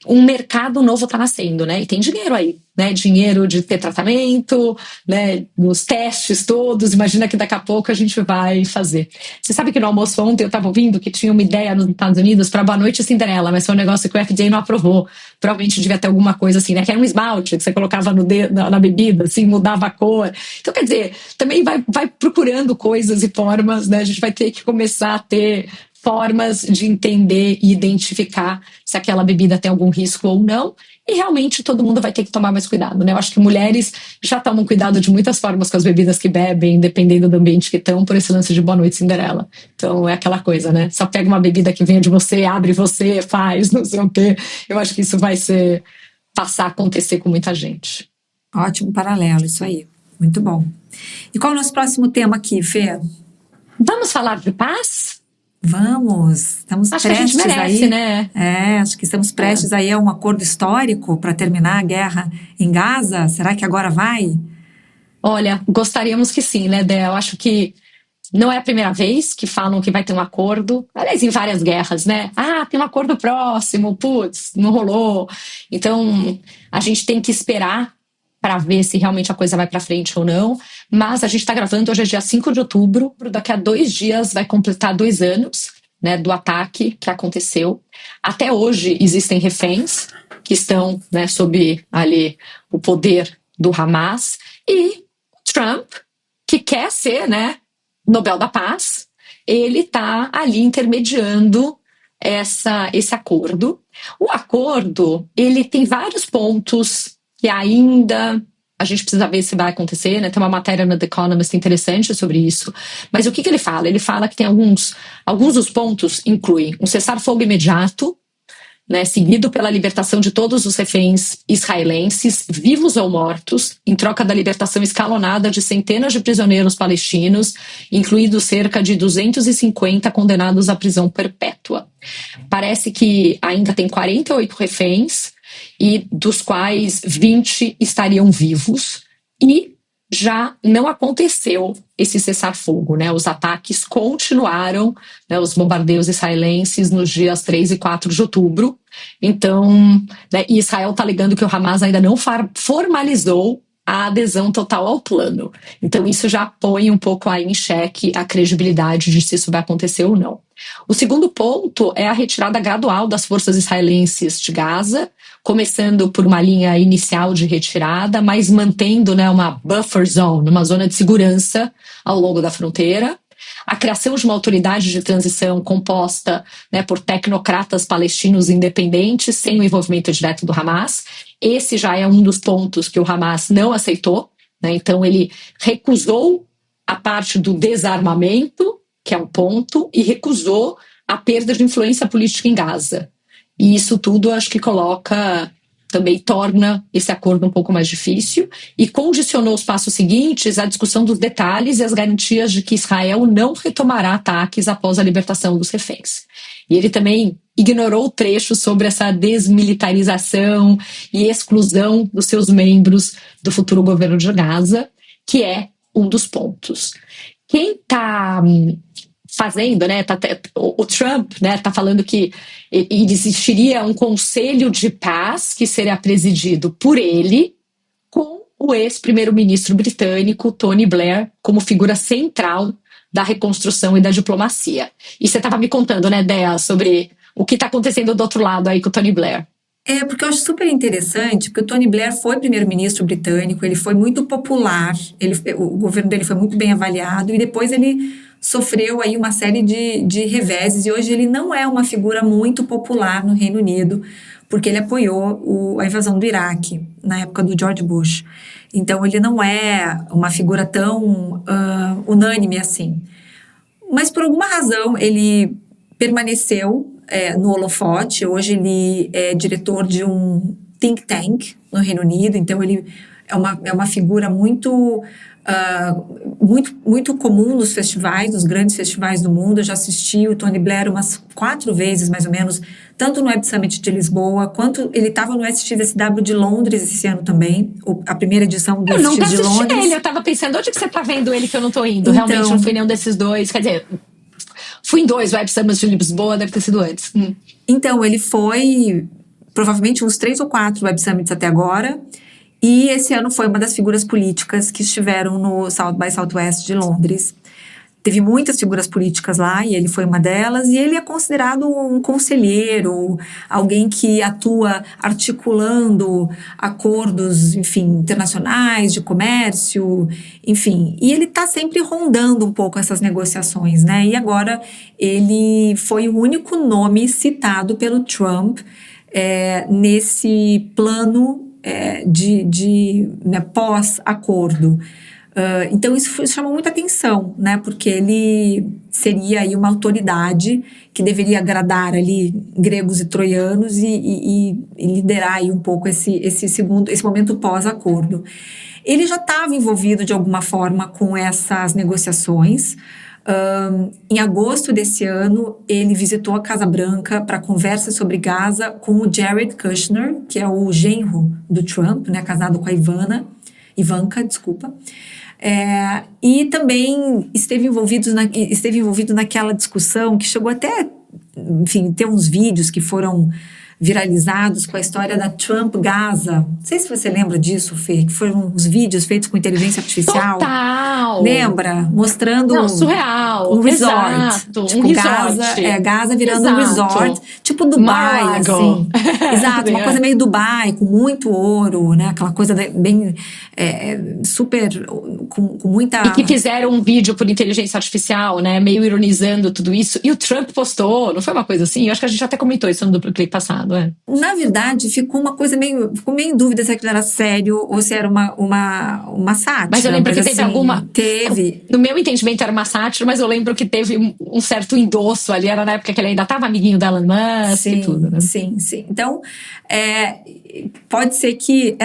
Speaker 2: um mercado novo está nascendo, né? E tem dinheiro aí, né? Dinheiro de ter tratamento, né? Nos testes todos. Imagina que daqui a pouco a gente vai fazer. Você sabe que no almoço ontem eu estava ouvindo que tinha uma ideia nos Estados Unidos para Boa Noite Cinderela, mas foi um negócio que o FDA não aprovou. Provavelmente devia ter alguma coisa assim, né? Que era um esmalte que você colocava no dedo, na bebida, assim, mudava a cor. Então, quer dizer, também vai procurando coisas e formas, né? A gente vai ter que começar a ter formas de entender e identificar se aquela bebida tem algum risco ou não, e realmente todo mundo vai ter que tomar mais cuidado, né? Eu acho que mulheres já tomam cuidado de muitas formas com as bebidas que bebem, dependendo do ambiente que estão, por esse lance de Boa Noite Cinderela. Então é aquela coisa, né? Só pega uma bebida que venha de você, abre você, faz, não sei o quê. Eu acho que isso vai passar a acontecer com muita gente.
Speaker 1: Ótimo paralelo, isso aí. Muito bom. E qual é o nosso próximo tema aqui, Fê?
Speaker 2: Vamos falar de paz?
Speaker 1: Vamos, estamos
Speaker 2: acho
Speaker 1: prestes
Speaker 2: que a gente merece,
Speaker 1: aí,
Speaker 2: né?
Speaker 1: Acho que estamos prestes aí a um acordo histórico para terminar a guerra em Gaza. Será que agora vai?
Speaker 2: Olha, gostaríamos que sim, né, Dé? Eu acho que não é a primeira vez que falam que vai ter um acordo. Aliás, em várias guerras, né? Tem um acordo próximo, putz, não rolou. Então, a gente tem que esperar para ver se realmente a coisa vai para frente ou não. Mas a gente está gravando, hoje é dia 5 de outubro, daqui a 2 dias vai completar 2 anos né, do ataque que aconteceu. Até hoje existem reféns que estão né, sob ali o poder do Hamas. E Trump, que quer ser né, Nobel da Paz, ele está ali intermediando esse acordo. O acordo, ele tem vários pontos que ainda a gente precisa ver se vai acontecer, né? Tem uma matéria no The Economist interessante sobre isso. Mas o que ele fala? Ele fala que tem alguns dos pontos incluem um cessar-fogo imediato, né, seguido pela libertação de todos os reféns israelenses, vivos ou mortos, em troca da libertação escalonada de centenas de prisioneiros palestinos, incluindo cerca de 250 condenados à prisão perpétua. Parece que ainda tem 48 reféns, e dos quais 20 estariam vivos, e já não aconteceu esse cessar-fogo, né? Os ataques continuaram, né, os bombardeios israelenses nos dias 3 e 4 de outubro. Então, né, Israel está alegando que o Hamas ainda não formalizou a adesão total ao plano. Então, isso já põe um pouco aí em xeque a credibilidade de se isso vai acontecer ou não. O segundo ponto é a retirada gradual das forças israelenses de Gaza, começando por uma linha inicial de retirada, mas mantendo né, uma buffer zone, uma zona de segurança ao longo da fronteira. a criação de uma autoridade de transição composta, né, por tecnocratas palestinos independentes, sem o envolvimento direto do Hamas. Esse já é um dos pontos que o Hamas não aceitou, né? Então ele recusou a parte do desarmamento, que é um ponto, e recusou a perda de influência política em Gaza. E isso tudo acho que também torna esse acordo um pouco mais difícil e condicionou os passos seguintes à discussão dos detalhes e as garantias de que Israel não retomará ataques após a libertação dos reféns. E ele também ignorou o trecho sobre essa desmilitarização e exclusão dos seus membros do futuro governo de Gaza, que é um dos pontos. Quem está fazendo, né, o Trump, né, tá falando que existiria um conselho de paz que seria presidido por ele, com o ex-primeiro-ministro britânico Tony Blair como figura central da reconstrução e da diplomacia. E você estava me contando, né, Dea, sobre o que está acontecendo do outro lado aí com o Tony Blair.
Speaker 1: Porque eu acho super interessante, porque o Tony Blair foi primeiro-ministro britânico, ele foi muito popular, o governo dele foi muito bem avaliado, e depois ele sofreu aí uma série de reveses, e hoje ele não é uma figura muito popular no Reino Unido, porque ele apoiou a invasão do Iraque, na época do George Bush. Então ele não é uma figura tão unânime assim. Mas por alguma razão ele permaneceu no holofote. Hoje ele é diretor de um think tank no Reino Unido, então ele é uma figura muito comum nos festivais, nos grandes festivais do mundo. Eu já assisti o Tony Blair umas 4 vezes, mais ou menos, tanto no Web Summit de Lisboa, quanto ele estava no SXSW de Londres esse ano também, a primeira edição do SX de Londres. Eu nunca assisti
Speaker 2: ele, eu estava pensando, onde que você está vendo ele que eu não estou indo? Então, realmente não fui nenhum desses dois, quer dizer, fui em 2 Web Summits de Lisboa, deve ter sido antes.
Speaker 1: Então, ele foi provavelmente uns 3 ou 4 Web Summits até agora, e esse ano foi uma das figuras políticas que estiveram no South by Southwest de Londres. Teve muitas figuras políticas lá e ele foi uma delas, e ele é considerado um conselheiro, alguém que atua articulando acordos, enfim, internacionais, de comércio, enfim. E ele está sempre rondando um pouco essas negociações, né? E agora ele foi o único nome citado pelo Trump nesse plano né, pós-acordo. Então isso chamou muita atenção, né, porque ele seria aí uma autoridade que deveria agradar ali gregos e troianos e liderar aí um pouco esse momento pós-acordo. Ele já estava envolvido de alguma forma com essas negociações. Em agosto desse ano, ele visitou a Casa Branca para conversa sobre Gaza com o Jared Kushner, que é o genro do Trump, né, casado com a Ivanka, desculpa. E também esteve envolvido naquela discussão que chegou até, enfim, ter uns vídeos que foram viralizados com a história da Trump Gaza. Não sei se você lembra disso, Fê, que foram uns vídeos feitos com inteligência artificial.
Speaker 2: Total!
Speaker 1: Lembra? Mostrando
Speaker 2: surreal.
Speaker 1: Um resort.
Speaker 2: Exato,
Speaker 1: tipo, Gaza virando um resort. Tipo Dubai,
Speaker 2: Mar-a-Lago.
Speaker 1: Assim. Exato, uma coisa meio Dubai, com muito ouro, né? Aquela coisa bem super, com muita...
Speaker 2: E que fizeram um vídeo por inteligência artificial, né? Meio ironizando tudo isso. E o Trump postou, não foi uma coisa assim? Eu acho que a gente até comentou isso no Duplo Clique passado.
Speaker 1: Na verdade, ficou meio em dúvida se aquilo era sério ou se era uma sátira.
Speaker 2: Mas eu lembro que teve alguma...
Speaker 1: Teve.
Speaker 2: No meu entendimento era uma sátira, mas eu lembro que teve um certo endosso ali. Era na época que ele ainda estava amiguinho da Elon Musk e tudo, né?
Speaker 1: Sim. Então, pode ser que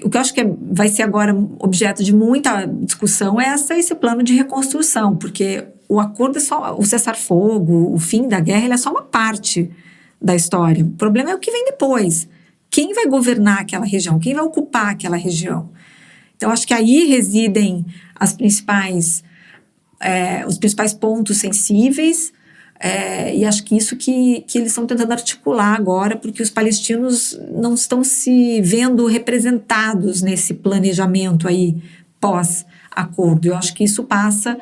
Speaker 1: o que eu acho que vai ser agora objeto de muita discussão é esse plano de reconstrução, porque o acordo o cessar-fogo, o fim da guerra, ele é só uma parte da história. O problema é o que vem depois. Quem vai governar aquela região? Quem vai ocupar aquela região? Então, acho que aí residem os principais pontos sensíveis, e acho que isso que eles estão tentando articular agora, porque os palestinos não estão se vendo representados nesse planejamento aí pós-acordo. Eu acho que isso passa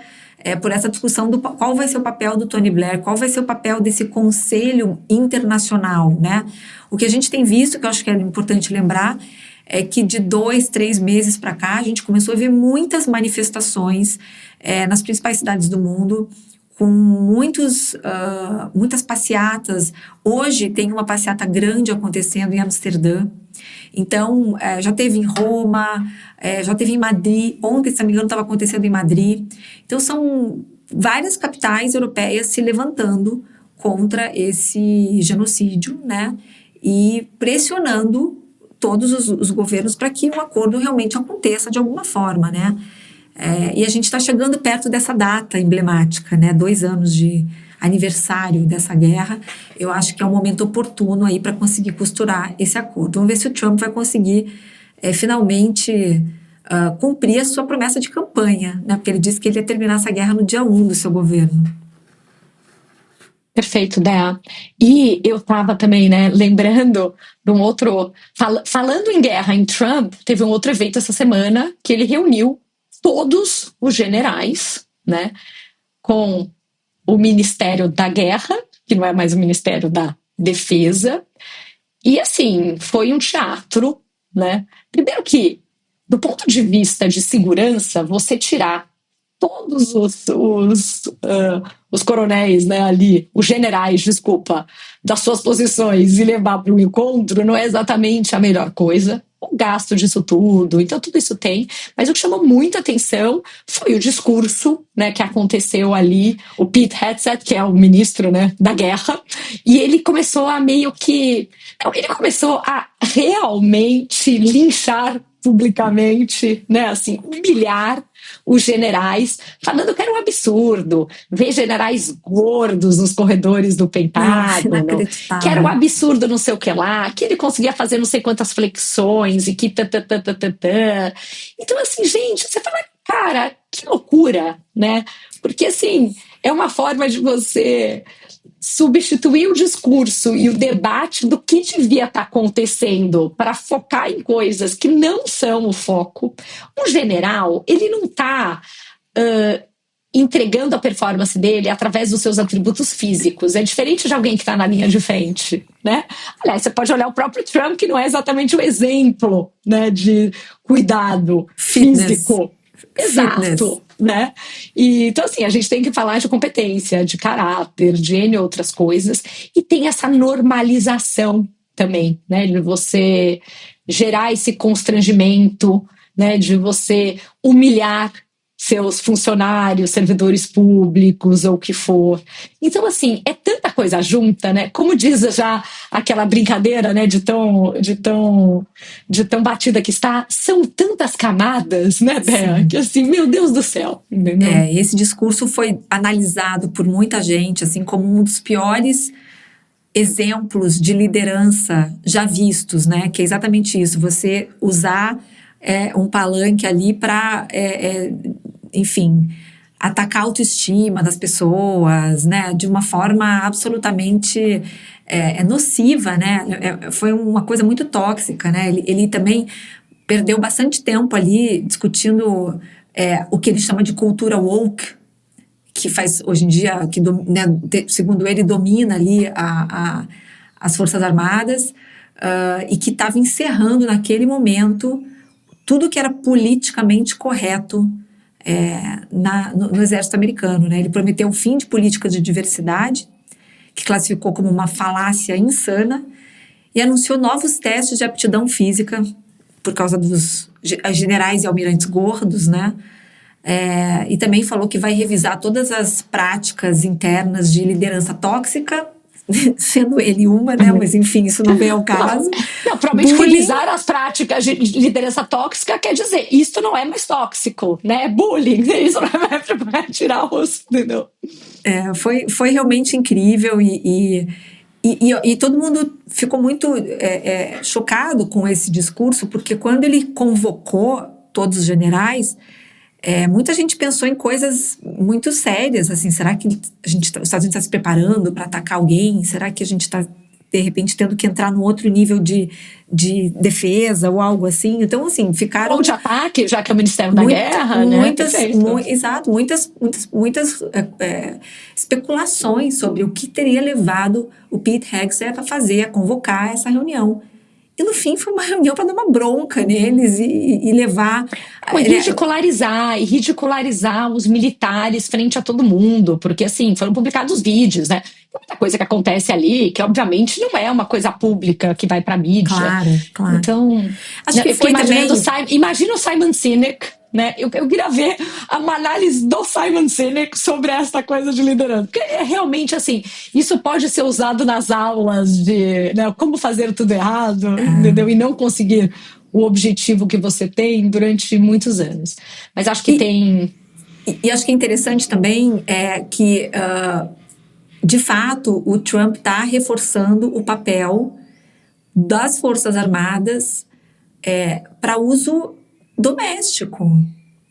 Speaker 1: por essa discussão do qual vai ser o papel do Tony Blair, qual vai ser o papel desse conselho internacional, né? O que a gente tem visto, que eu acho que é importante lembrar, é que de 2, 3 meses para cá, a gente começou a ver muitas manifestações nas principais cidades do mundo, com muitas passeatas. Hoje tem uma passeata grande acontecendo em Amsterdã. Então, já teve em Roma, já teve em Madrid. Ontem, se não me engano, estava acontecendo em Madrid. Então, são várias capitais europeias se levantando contra esse genocídio, né? E pressionando todos os governos para que um acordo realmente aconteça de alguma forma, né? E a gente está chegando perto dessa data emblemática, né? 2 anos de aniversário dessa guerra. Eu acho que é um momento oportuno aí para conseguir costurar esse acordo. Vamos ver se o Trump vai conseguir finalmente cumprir a sua promessa de campanha, né? Porque ele disse que ele ia terminar essa guerra no dia 1 do seu governo.
Speaker 2: Perfeito, Dea. E eu estava também, né, lembrando de um outro... Falando em guerra, em Trump, teve um outro evento essa semana que ele reuniu todos os generais, né, com o Ministério da Guerra, que não é mais o Ministério da Defesa. E, assim, foi um teatro, né? Primeiro que, do ponto de vista de segurança, você tirar todos os coronéis, né, ali, os generais, desculpa, das suas posições e levar para o encontro não é exatamente a melhor coisa. O gasto disso tudo, então tudo isso tem, mas o que chamou muita atenção foi o discurso, né, que aconteceu ali, o Pete Hegseth, que é o ministro, né, da guerra, e ele começou a ele começou a realmente linchar publicamente, né, assim, humilhar os generais, falando que era um absurdo ver generais gordos nos corredores do Pentágono, que era um absurdo não sei o que lá, que ele conseguia fazer não sei quantas flexões e que Então, assim, gente, você fala, cara, que loucura, né? Porque, assim, é uma forma de você substituir o discurso e o debate do que devia estar acontecendo para focar em coisas que não são o foco. Um general, ele não está entregando a performance dele através dos seus atributos físicos. É diferente de alguém que está na linha de frente, né? Aliás, você pode olhar o próprio Trump, que não é exatamente o exemplo, né, de cuidado físico. Exato, né? E, então, assim, a gente tem que falar de competência, de caráter, de N outras coisas, e tem essa normalização também, né? De você gerar esse constrangimento, né? De você humilhar seus funcionários, servidores públicos ou o que for. Então, assim, é tanta coisa junta, né? Como diz já aquela brincadeira, né, de tão batida que está, são tantas camadas, né, Bea? Que assim, meu Deus do céu, entendeu?
Speaker 1: Esse discurso foi analisado por muita gente, assim, como um dos piores exemplos de liderança já vistos, né? Que é exatamente isso, você usar um palanque ali para, enfim, atacar a autoestima das pessoas, né? De uma forma absolutamente nociva, né? Foi uma coisa muito tóxica, né? Ele também perdeu bastante tempo ali discutindo o que ele chama de cultura woke, que faz hoje em dia, né, segundo ele, domina ali as Forças Armadas, e que estava encerrando naquele momento tudo que era politicamente correto no exército americano, né? Ele prometeu o fim de políticas de diversidade, que classificou como uma falácia insana, e anunciou novos testes de aptidão física por causa dos generais e almirantes gordos, né? E também falou que vai revisar todas as práticas internas de liderança tóxica, sendo ele uma, né? Mas enfim, isso não vem ao caso.
Speaker 2: Não, provavelmente revisar as práticas de liderança tóxica quer dizer, isso não é mais tóxico, né? É bullying, isso não é mais para tirar o rosto, entendeu?
Speaker 1: Foi realmente incrível e todo mundo ficou muito chocado com esse discurso, porque quando ele convocou todos os generais, muita gente pensou em coisas muito sérias, assim, será que os Estados Unidos está se preparando para atacar alguém? Será que a gente está, de repente, tendo que entrar num outro nível de defesa ou algo assim? Então, assim, ficaram...
Speaker 2: Ou de ataque, já que é o Ministério da Guerra, né?
Speaker 1: Exato, muitas especulações sobre o que teria levado o Pete Hegseth a convocar essa reunião. E no fim foi uma reunião para dar uma bronca neles e levar...
Speaker 2: E ridicularizar os militares frente a todo mundo, porque assim, foram publicados vídeos, né? Tem muita coisa que acontece ali, que obviamente não é uma coisa pública que vai pra mídia.
Speaker 1: Claro.
Speaker 2: Então,
Speaker 1: acho que foi
Speaker 2: imaginando imagina o Simon Sinek, né? Eu queria ver uma análise do Simon Sinek sobre essa coisa de liderança. Porque é realmente assim, isso pode ser usado nas aulas de, né, como fazer tudo errado, entendeu? E não conseguir o objetivo que você tem durante muitos anos. Mas acho que tem...
Speaker 1: E acho que é interessante também que, de fato, o Trump está reforçando o papel das Forças Armadas para uso doméstico,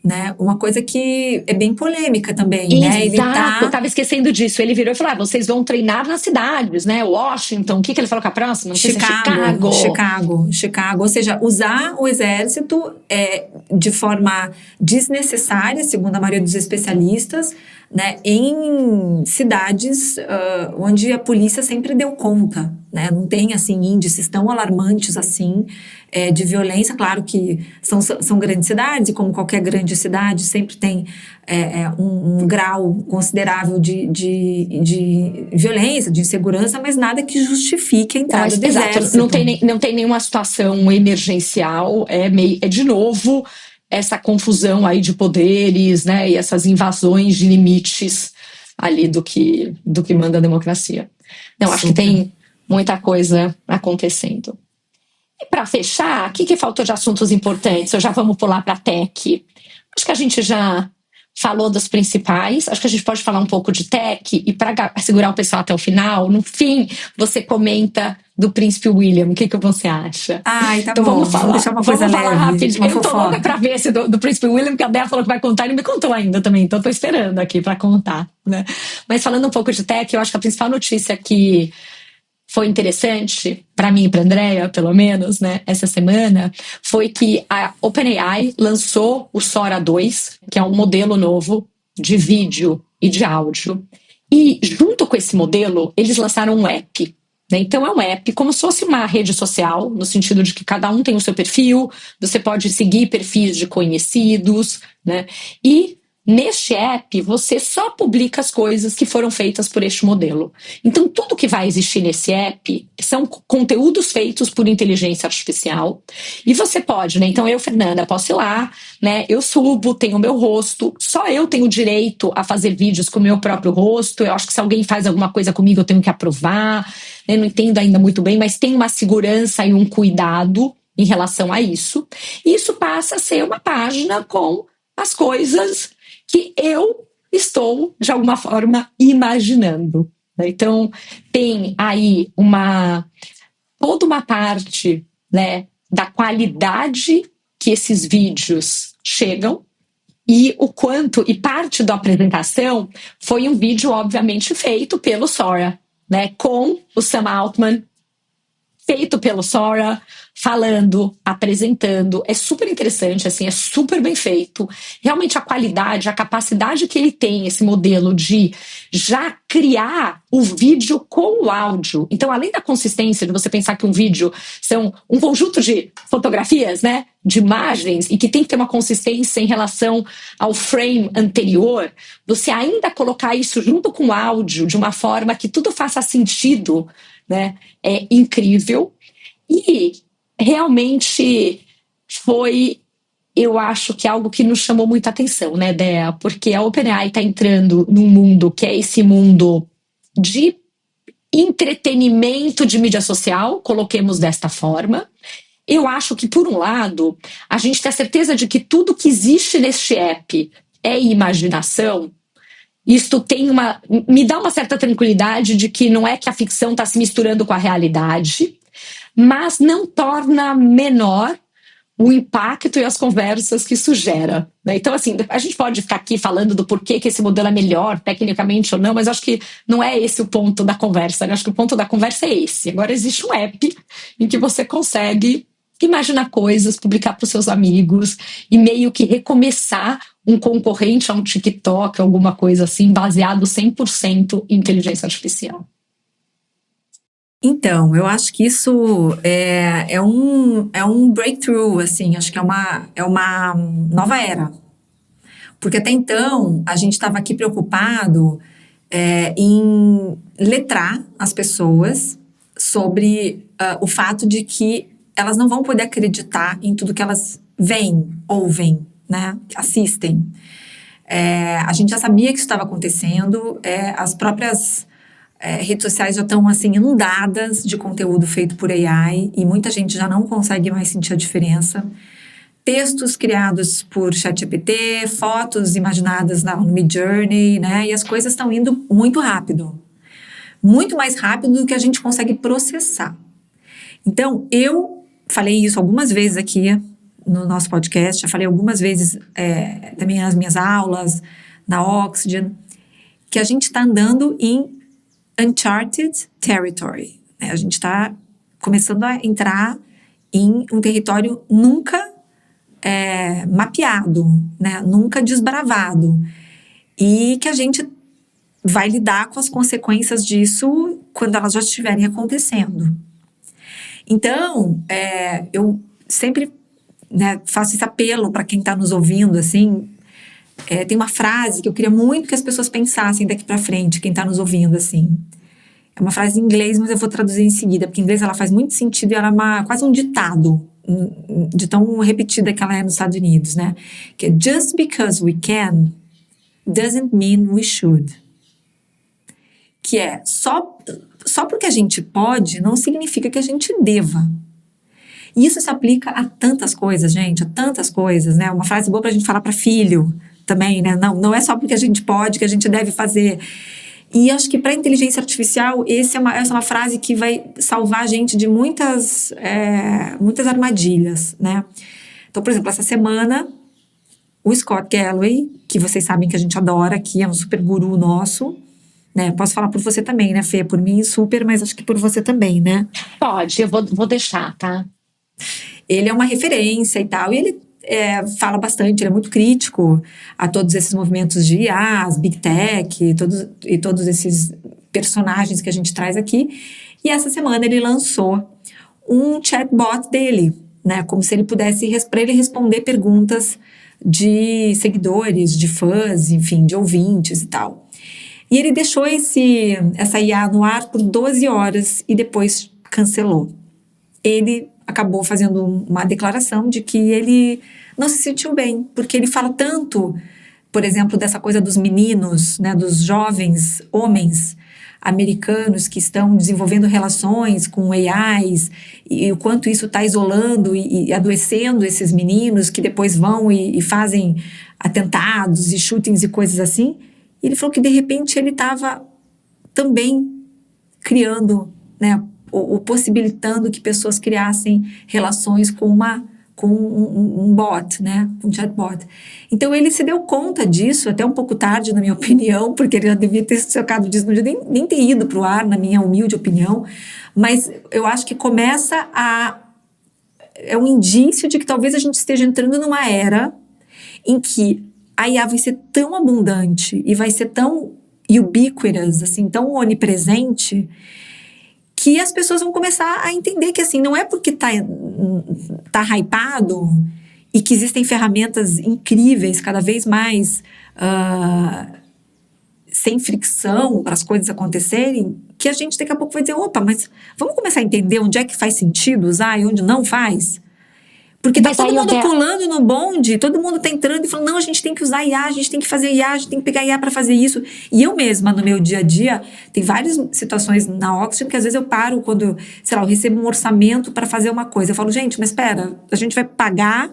Speaker 1: né? Uma coisa que é bem polêmica também, né?
Speaker 2: Exato, eu estava esquecendo disso. Ele virou e falou, vocês vão treinar nas cidades, né? Washington, o que ele falou com a próxima?
Speaker 1: Chicago. Ou seja, usar o exército de forma desnecessária, segundo a maioria dos especialistas, né, em cidades onde a polícia sempre deu conta, né? Não tem assim índices tão alarmantes assim de violência. Claro que são grandes cidades e como qualquer grande cidade sempre tem um grau considerável de violência, de insegurança, mas nada que justifique a entrada do exército.
Speaker 2: Não tem nenhuma situação emergencial, de novo essa confusão aí de poderes, né, e essas invasões de limites ali do que manda a democracia. Não, acho que tem muita coisa acontecendo. E para fechar, o que faltou de assuntos importantes? Ou já vamos pular para a tech? Acho que a gente já falou dos principais, acho que a gente pode falar um pouco de tech, e para segurar o pessoal até o final, no fim, você comenta do Príncipe William, o que você acha?
Speaker 1: Tá
Speaker 2: então
Speaker 1: bom,
Speaker 2: vamos falar
Speaker 1: leve,
Speaker 2: rapidinho. Eu tô louca para ver esse do Príncipe William, que a Débora falou que vai contar, e não me contou ainda também, então tô esperando aqui para contar, né? Mas falando um pouco de tech, eu acho que a principal notícia que foi interessante, para mim e para a Andrea, pelo menos, né, essa semana, foi que a OpenAI lançou o Sora 2, que é um modelo novo de vídeo e de áudio. E junto com esse modelo, eles lançaram um app. Né? Então é um app como se fosse uma rede social, no sentido de que cada um tem o seu perfil, você pode seguir perfis de conhecidos, né? E neste app, você só publica as coisas que foram feitas por este modelo. Então, tudo que vai existir nesse app são conteúdos feitos por inteligência artificial. E você pode, né? Então, eu, Fernanda, posso ir lá, né? Eu subo, tenho o meu rosto. Só eu tenho direito a fazer vídeos com o meu próprio rosto. Eu acho que se alguém faz alguma coisa comigo, eu tenho que aprovar. Eu não entendo ainda muito bem, mas tem uma segurança e um cuidado em relação a isso. E isso passa a ser uma página com as coisas que eu estou, de alguma forma, imaginando. Então, tem aí toda uma parte, né, da qualidade que esses vídeos chegam e o quanto, e parte da apresentação foi um vídeo, obviamente, feito pelo Sora, né, com o Sam Altman, feito pelo Sora, falando, apresentando. É super interessante, assim, é super bem feito. Realmente a qualidade, a capacidade que ele tem, esse modelo de já criar o vídeo com o áudio. Então, além da consistência de você pensar que um vídeo são um conjunto de fotografias, né, de imagens, e que tem que ter uma consistência em relação ao frame anterior, você ainda colocar isso junto com o áudio de uma forma que tudo faça sentido, né, é incrível. E realmente foi, eu acho que algo que nos chamou muita atenção, né, Dea? Porque a OpenAI está entrando num mundo que é esse mundo de entretenimento de mídia social, coloquemos desta forma. Eu acho que, por um lado, a gente tem a certeza de que tudo que existe neste app é imaginação. Isto me dá uma certa tranquilidade de que não é que a ficção está se misturando com a realidade, mas não torna menor o impacto e as conversas que isso gera. Né? Então, assim, a gente pode ficar aqui falando do porquê que esse modelo é melhor, tecnicamente ou não, mas acho que não é esse o ponto da conversa. Né? Acho que o ponto da conversa é esse. Agora existe um app em que você consegue imaginar coisas, publicar para os seus amigos e meio que recomeçar um concorrente a um TikTok, alguma coisa assim, baseado 100% em inteligência artificial.
Speaker 1: Então, eu acho que isso é um breakthrough, assim, acho que é uma nova era. Porque até então, a gente estava aqui preocupado em letrar as pessoas sobre o fato de que elas não vão poder acreditar em tudo que elas veem, ouvem, né, assistem. A gente já sabia que isso estava acontecendo, as próprias redes sociais já estão assim inundadas de conteúdo feito por AI e muita gente já não consegue mais sentir a diferença. Textos criados por ChatGPT, fotos imaginadas no Midjourney, né? E as coisas estão indo muito rápido. Muito mais rápido do que a gente consegue processar. Então, eu falei isso algumas vezes aqui no nosso podcast, já falei algumas vezes também nas minhas aulas, na Oxygen, que a gente está andando em uncharted territory. Né? A gente está começando a entrar em um território nunca mapeado, né? Nunca desbravado. E que a gente vai lidar com as consequências disso quando elas já estiverem acontecendo. Então, eu sempre faço esse apelo para quem está nos ouvindo, assim. Tem uma frase que eu queria muito que as pessoas pensassem daqui para frente, quem está nos ouvindo, assim. É uma frase em inglês, mas eu vou traduzir em seguida, porque em inglês ela faz muito sentido e ela é quase um ditado, de tão repetida que ela é nos Estados Unidos, né? Que é just because we can doesn't mean we should. Que é só porque a gente pode não significa que a gente deva. E isso se aplica a tantas coisas, gente, a tantas coisas, né? Uma frase boa pra gente falar para filho também, né? Não é só porque a gente pode que a gente deve fazer. E acho que para a inteligência artificial, essa é uma frase que vai salvar a gente de muitas armadilhas, né? Então, por exemplo, essa semana, o Scott Galloway, que vocês sabem que a gente adora, que é um super guru nosso, né? Posso falar por você também, né, Fê? Por mim, super, mas acho que por você também, né?
Speaker 2: Pode, eu vou deixar, tá?
Speaker 1: Ele é uma referência e tal, e ele fala bastante, ele é muito crítico a todos esses movimentos de IA, as Big Tech e todos esses personagens que a gente traz aqui. E essa semana ele lançou um chatbot dele, né? Como se ele pudesse, para ele responder perguntas de seguidores, de fãs, enfim, de ouvintes e tal. E ele deixou essa IA no ar por 12 horas e depois cancelou. Ele acabou fazendo uma declaração de que ele não se sentiu bem, porque ele fala tanto, por exemplo, dessa coisa dos meninos, né, dos jovens homens americanos que estão desenvolvendo relações com AIs e o quanto isso está isolando e adoecendo esses meninos que depois vão e fazem atentados e shootings e coisas assim. E ele falou que de repente ele estava também criando, né, ou possibilitando que pessoas criassem relações com um bot, né? Um chatbot. Então ele se deu conta disso, até um pouco tarde, na minha opinião, porque ele já devia ter se cercado disso, não devia nem ter ido para o ar, na minha humilde opinião, mas eu acho que é um indício de que talvez a gente esteja entrando numa era em que a IA vai ser tão abundante e vai ser tão ubiquitous, assim, tão onipresente, que as pessoas vão começar a entender que, assim, não é porque tá hypado e que existem ferramentas incríveis, cada vez mais sem fricção para as coisas acontecerem, que a gente daqui a pouco vai dizer, opa, mas vamos começar a entender onde é que faz sentido usar e onde não faz? Porque tá todo mundo pulando no bonde, todo mundo tá entrando e falando, não, a gente tem que usar IA, a gente tem que fazer IA, a gente tem que pegar IA para fazer isso. E eu mesma, no meu dia a dia, tem várias situações na Oxygen que às vezes eu paro quando, sei lá, eu recebo um orçamento para fazer uma coisa. Eu falo, gente, mas espera, a gente vai pagar,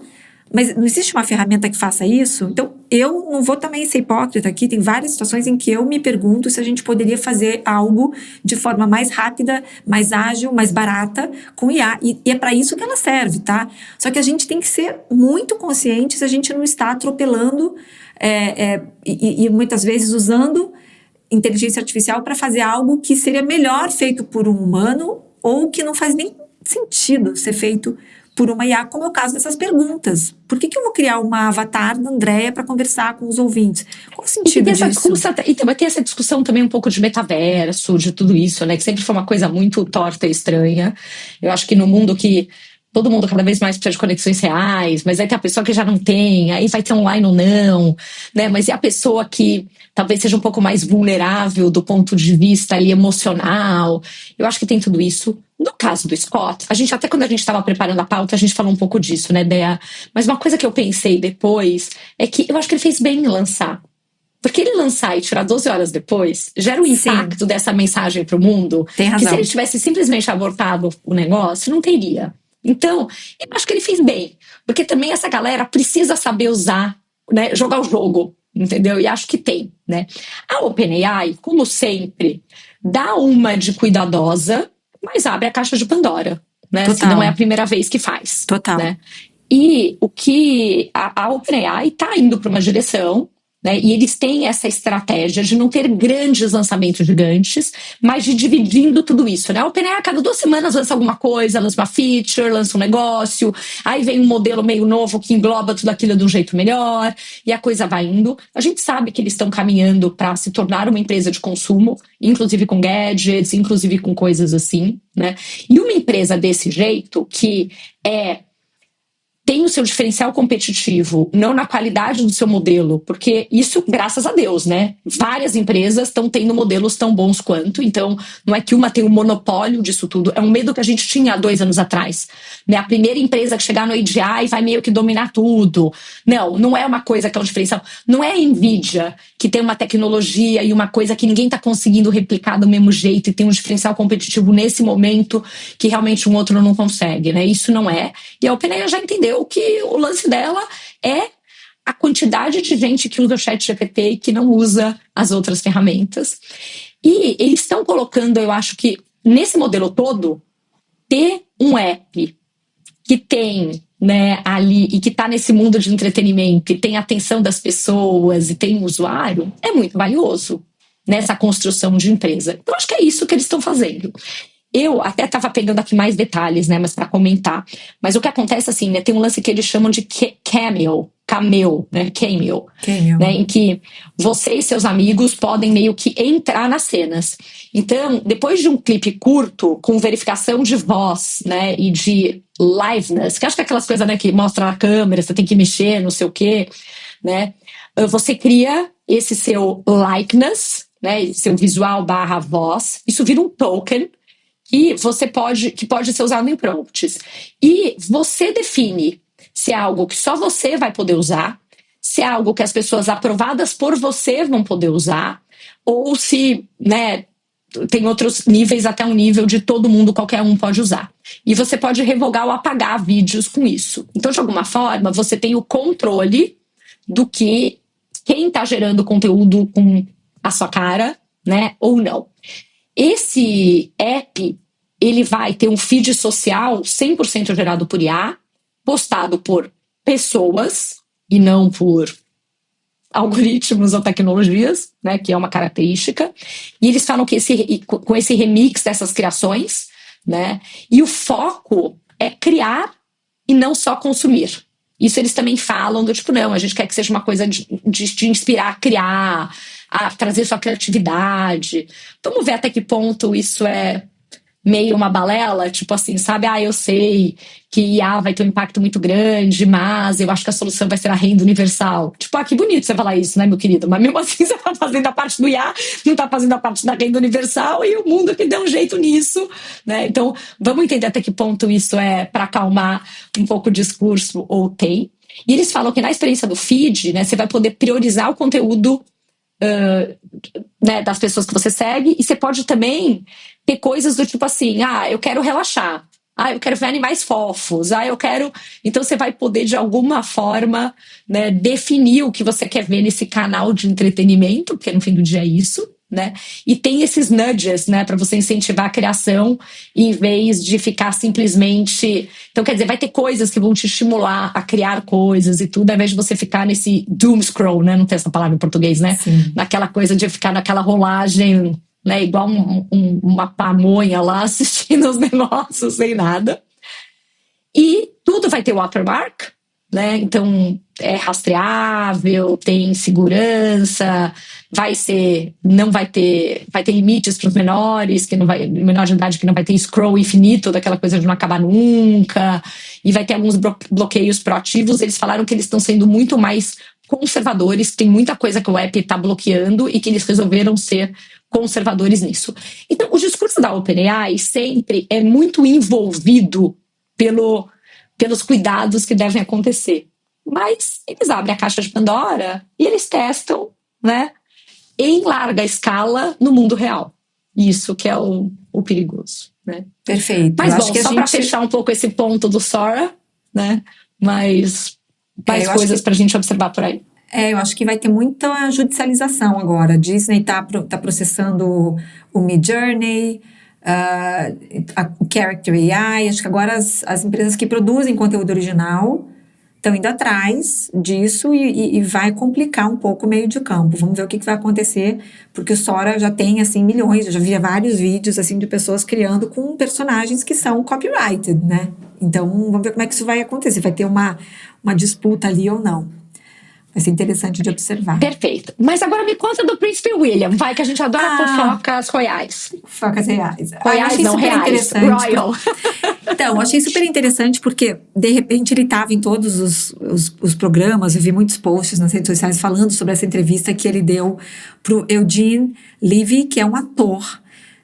Speaker 1: mas não existe uma ferramenta que faça isso? Então, eu não vou também ser hipócrita aqui, tem várias situações em que eu me pergunto se a gente poderia fazer algo de forma mais rápida, mais ágil, mais barata com IA. E é para isso que ela serve, tá? Só que a gente tem que ser muito consciente se a gente não está atropelando e muitas vezes usando inteligência artificial para fazer algo que seria melhor feito por um humano ou que não faz nem sentido ser feito por uma IA, como é o caso dessas perguntas. Por que eu vou criar uma avatar da Andrea para conversar com os ouvintes? Qual o sentido disso?
Speaker 2: E vai ter essa discussão também um pouco de metaverso, de tudo isso, né? Que sempre foi uma coisa muito torta e estranha. Eu acho que no mundo que todo mundo cada vez mais precisa de conexões reais, mas aí tem a pessoa que já não tem, aí vai ter online ou não, né? Mas e a pessoa que talvez seja um pouco mais vulnerável do ponto de vista ali emocional? Eu acho que tem tudo isso. No caso do Scott, até quando a gente estava preparando a pauta, a gente falou um pouco disso, né, Bea? Mas uma coisa que eu pensei depois é que eu acho que ele fez bem em lançar. Porque ele lançar e tirar 12 horas depois, gera o impacto dessa mensagem para o mundo.
Speaker 1: Tem razão.
Speaker 2: Que se ele tivesse simplesmente abortado o negócio, não teria. Então, eu acho que ele fez bem. Porque também essa galera precisa saber usar, né, jogar o jogo, entendeu? E acho que tem, né? A OpenAI, como sempre, dá uma de cuidadosa, mas abre a caixa de Pandora, né?
Speaker 1: Total.
Speaker 2: Se não é a primeira vez que faz.
Speaker 1: Total.
Speaker 2: Né? E o que a OpenAI está indo para uma direção, né? E eles têm essa estratégia de não ter grandes lançamentos gigantes, mas de dividindo tudo isso, né? A OpenAI a cada 2 semanas lança alguma coisa, lança uma feature, lança um negócio, aí vem um modelo meio novo que engloba tudo aquilo de um jeito melhor, e a coisa vai indo. A gente sabe que eles estão caminhando para se tornar uma empresa de consumo, inclusive com gadgets, inclusive com coisas assim, né? E uma empresa desse jeito, que tem o seu diferencial competitivo, não na qualidade do seu modelo, porque isso, graças a Deus, né? Várias empresas estão tendo modelos tão bons quanto, então não é que uma tem um monopólio disso tudo, é um medo que a gente tinha há 2 anos atrás. Né? A primeira empresa que chegar no AGI vai meio que dominar tudo. Não é uma coisa que é um diferencial. Não é a Nvidia que tem uma tecnologia e uma coisa que ninguém está conseguindo replicar do mesmo jeito e tem um diferencial competitivo nesse momento que realmente um outro não consegue, né? Isso não é. E a OpenAI já entendeu que o lance dela é a quantidade de gente que usa o ChatGPT e que não usa as outras ferramentas. E eles estão colocando, eu acho que nesse modelo todo, ter um app que tem, né, ali e que está nesse mundo de entretenimento e tem a atenção das pessoas e tem um usuário, é muito valioso nessa construção de empresa. Eu acho que é isso que eles estão fazendo. Eu até estava pegando aqui mais detalhes, né, mas para comentar. Mas o que acontece assim, né, tem um lance que eles chamam de cameo, né, em que você e seus amigos podem meio que entrar nas cenas. Então, depois de um clipe curto com verificação de voz, né, e de liveness, que acho que é aquelas coisas, né, que mostra na câmera, você tem que mexer, não sei o quê, né, você cria esse seu likeness, né, seu visual / voz, isso vira um token que pode ser usado em prompts. E você define se é algo que só você vai poder usar, se é algo que as pessoas aprovadas por você vão poder usar, ou se, né, tem outros níveis, até um nível de todo mundo, qualquer um pode usar. E você pode revogar ou apagar vídeos com isso. Então, de alguma forma, você tem o controle do que quem está gerando conteúdo com a sua cara, né, ou não. Esse app, ele vai ter um feed social 100% gerado por IA, postado por pessoas e não por algoritmos ou tecnologias, né, que é uma característica. E eles falam que com esse remix dessas criações, né, e o foco é criar e não só consumir. Isso eles também falam do tipo, não, a gente quer que seja uma coisa de inspirar a criar, a trazer sua criatividade. Vamos ver até que ponto isso é meio uma balela, tipo assim, sabe? Eu sei que IA vai ter um impacto muito grande, mas eu acho que a solução vai ser a renda universal. Tipo, que bonito você falar isso, né, meu querido? Mas mesmo assim você tá fazendo a parte do IA, não tá fazendo a parte da renda universal e o mundo que deu um jeito nisso, né? Então, vamos entender até que ponto isso é para acalmar um pouco o discurso ou tem. E eles falam que na experiência do feed, né, você vai poder priorizar o conteúdo né, das pessoas que você segue, e você pode também ter coisas do tipo assim, eu quero relaxar, eu quero ver animais fofos, eu quero... Então você vai poder de alguma forma, né, definir o que você quer ver nesse canal de entretenimento, porque no fim do dia é isso, né? E tem esses nudges, né, para você incentivar a criação em vez de ficar simplesmente... Então, quer dizer, vai ter coisas que vão te estimular a criar coisas e tudo, ao invés de você ficar nesse doom scroll, né? Não tem essa palavra em português, né?
Speaker 1: Sim.
Speaker 2: Naquela coisa de ficar naquela rolagem, né, igual uma pamonha lá assistindo os negócios sem nada. E tudo vai ter watermark, né? Então é rastreável, tem segurança, vai ter limites para os menores, menor de idade que não vai ter scroll infinito, daquela coisa de não acabar nunca, e vai ter alguns bloqueios proativos. Eles falaram que eles estão sendo muito mais conservadores, tem muita coisa que o app está bloqueando e que eles resolveram ser conservadores nisso. Então, o discurso da OpenAI sempre é muito envolvido pelos cuidados que devem acontecer. Mas eles abrem a caixa de Pandora e eles testam, né, em larga escala no mundo real. Isso que é o perigoso, né?
Speaker 1: Perfeito.
Speaker 2: Mas bom, só para fechar um pouco esse ponto do Sora, né? Mais coisas para a gente observar por aí.
Speaker 1: Eu acho que vai ter muita judicialização agora. A Disney tá processando o Midjourney, o Character AI. Acho que agora as empresas que produzem conteúdo original estão indo atrás disso e vai complicar um pouco o meio de campo. Vamos ver o que vai acontecer, porque o Sora já tem, assim, milhões. Eu já via vários vídeos, assim, de pessoas criando com personagens que são copyrighted, né? Então, vamos ver como é que isso vai acontecer. Vai ter uma disputa ali ou não. Vai ser interessante de observar.
Speaker 2: Perfeito. Mas agora me conta do Príncipe William. Vai, que a gente adora fofocas royais.
Speaker 1: Fofocas reais.
Speaker 2: Royais não, reais. Royal.
Speaker 1: Então, achei super interessante porque, de repente, ele estava em todos os programas. Eu vi muitos posts nas redes sociais falando sobre essa entrevista que ele deu pro Eugene Levy, que é um ator.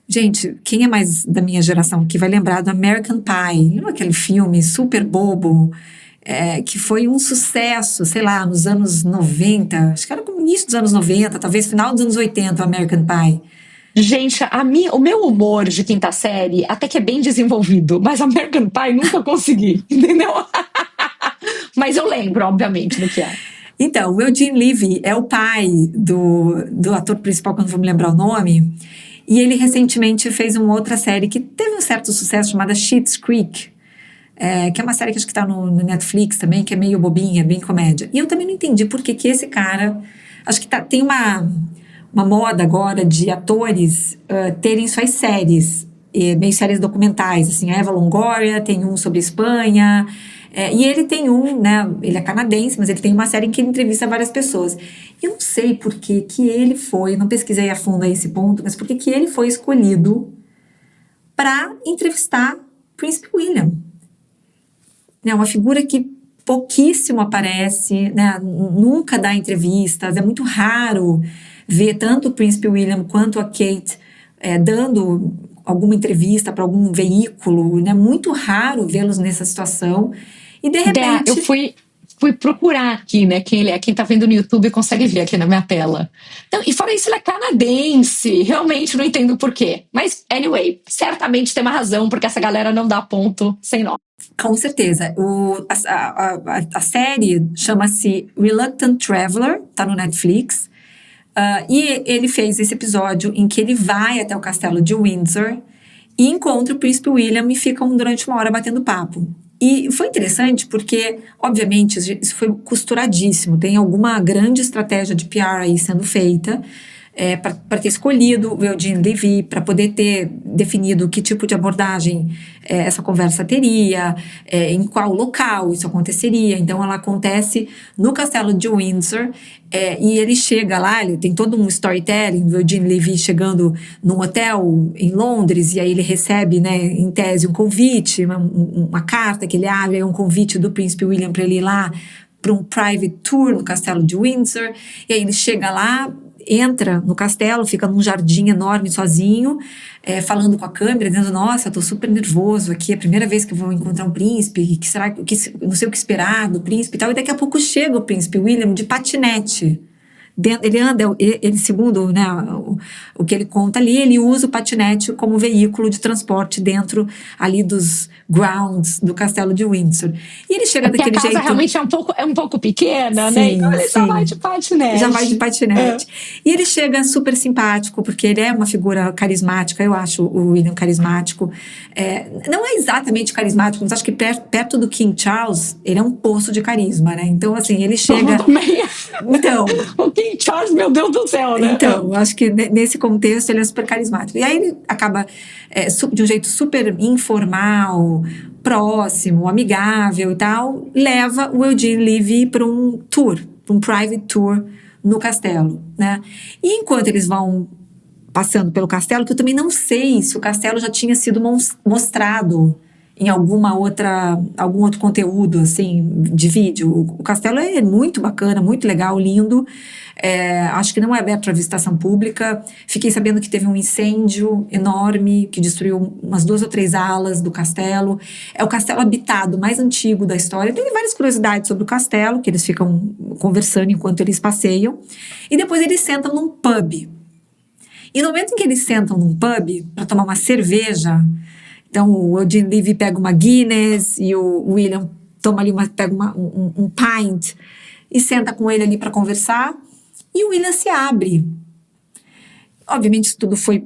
Speaker 1: Gente, quem é mais da minha geração que vai lembrar do American Pie? Lembra aquele filme super bobo? Que foi um sucesso, sei lá, nos anos 90, acho que era no início dos anos 90, talvez final dos anos 80, o American Pie.
Speaker 2: Gente, o meu humor de quinta série até que é bem desenvolvido, mas American Pie nunca consegui, entendeu? Mas eu lembro, obviamente, do que é.
Speaker 1: Então, o Eugene Levy é o pai do ator principal, que eu não vou me lembrar o nome, e ele recentemente fez uma outra série que teve um certo sucesso, chamada Schitt's Creek, que é uma série que acho que tá no Netflix também, que é meio bobinha, bem comédia. E eu também não entendi por que esse cara... Acho que tem uma moda agora de atores terem suas séries, meio séries documentais, assim, a Eva Longoria tem um sobre Espanha, e ele tem né, ele é canadense, mas ele tem uma série em que ele entrevista várias pessoas. Eu não sei por que ele foi, não pesquisei a fundo a esse ponto, mas por que ele foi escolhido para entrevistar Príncipe William. É uma figura que pouquíssimo aparece, né? Nunca dá entrevistas, é muito raro ver tanto o Príncipe William quanto a Kate dando alguma entrevista para algum veículo, né? Muito raro vê-los nessa situação. E de repente...
Speaker 2: Eu fui procurar aqui, né, quem ele é. Quem tá vendo no YouTube consegue ver aqui na minha tela. Então, e fora isso, ele é canadense. Realmente não entendo por quê. Mas, anyway, certamente tem uma razão, porque essa galera não dá ponto sem nó.
Speaker 1: Com certeza. A série chama-se Reluctant Traveler, tá no Netflix. E ele fez esse episódio em que ele vai até o castelo de Windsor e encontra o Príncipe William e ficam durante uma hora batendo papo. E foi interessante porque, obviamente, isso foi costuradíssimo. Tem alguma grande estratégia de PR aí sendo feita para ter escolhido o Eugene Levy, para poder ter definido que tipo de abordagem essa conversa teria, em qual local isso aconteceria. Então, ela acontece no castelo de Windsor, e ele chega lá, ele tem todo um storytelling do Eugene Levy chegando num hotel em Londres, e aí ele recebe, né, em tese, um convite, uma carta que ele abre, um convite do Príncipe William para ele ir lá para um private tour no castelo de Windsor, e aí ele chega lá, entra no castelo, fica num jardim enorme sozinho, falando com a câmera, dizendo, nossa, tô super nervoso aqui, é a primeira vez que eu vou encontrar um príncipe, não sei o que esperar do príncipe e tal, e daqui a pouco chega o Príncipe William de patinete. Ele anda, segundo, né, o que ele conta ali, ele usa o patinete como veículo de transporte dentro ali dos grounds do castelo de Windsor. E ele chega daquele jeito...
Speaker 2: a casa realmente é um pouco pequena, né? Então ele já vai de patinete.
Speaker 1: Já vai de patinete. E ele chega super simpático, porque ele é uma figura carismática, eu acho o William carismático. Não é exatamente carismático, mas acho que perto do King Charles, ele é um poço de carisma, né? Então, assim, ele chega... Então...
Speaker 2: O King Charles, meu Deus do céu, né?
Speaker 1: Então, acho que nesse contexto ele é super carismático. E aí ele acaba, de um jeito super informal, próximo, amigável e tal, leva o Eugene Levy para um tour, para um private tour no castelo, né? E enquanto eles vão passando pelo castelo, que eu também não sei se o castelo já tinha sido mostrado em algum outro conteúdo, assim, de vídeo. O castelo é muito bacana, muito legal, lindo. Acho que não é aberto para visitação pública. Fiquei sabendo que teve um incêndio enorme que destruiu umas 2 ou 3 alas do castelo. É o castelo habitado mais antigo da história. Tem várias curiosidades sobre o castelo, que eles ficam conversando enquanto eles passeiam. E depois eles sentam num pub. E no momento em que eles sentam num pub para tomar uma cerveja, então o Eugene Levy pega uma Guinness e o William toma ali pega um pint e senta com ele ali para conversar, e o William se abre. Obviamente isso tudo foi,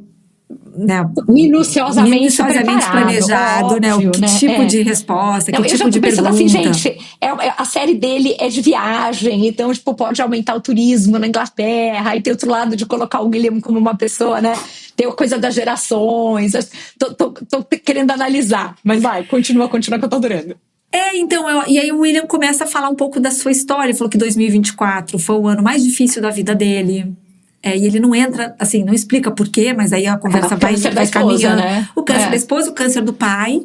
Speaker 1: né,
Speaker 2: minuciosamente
Speaker 1: planejado,
Speaker 2: óbvio,
Speaker 1: né? O que tipo de resposta, que tipo de pergunta.
Speaker 2: Assim, gente, a série dele é de viagem, então, tipo, pode aumentar o turismo na Inglaterra, e tem outro lado de colocar o William como uma pessoa, né? Tem a coisa das gerações. Tô querendo analisar, mas vai, continua que eu tô adorando.
Speaker 1: Então, e aí o William começa a falar um pouco da sua história. Ele falou que 2024 foi o ano mais difícil da vida dele. E ele não entra, assim, não explica por quê, mas aí a conversa vai caminhando. Né? O câncer da esposa, o câncer do pai,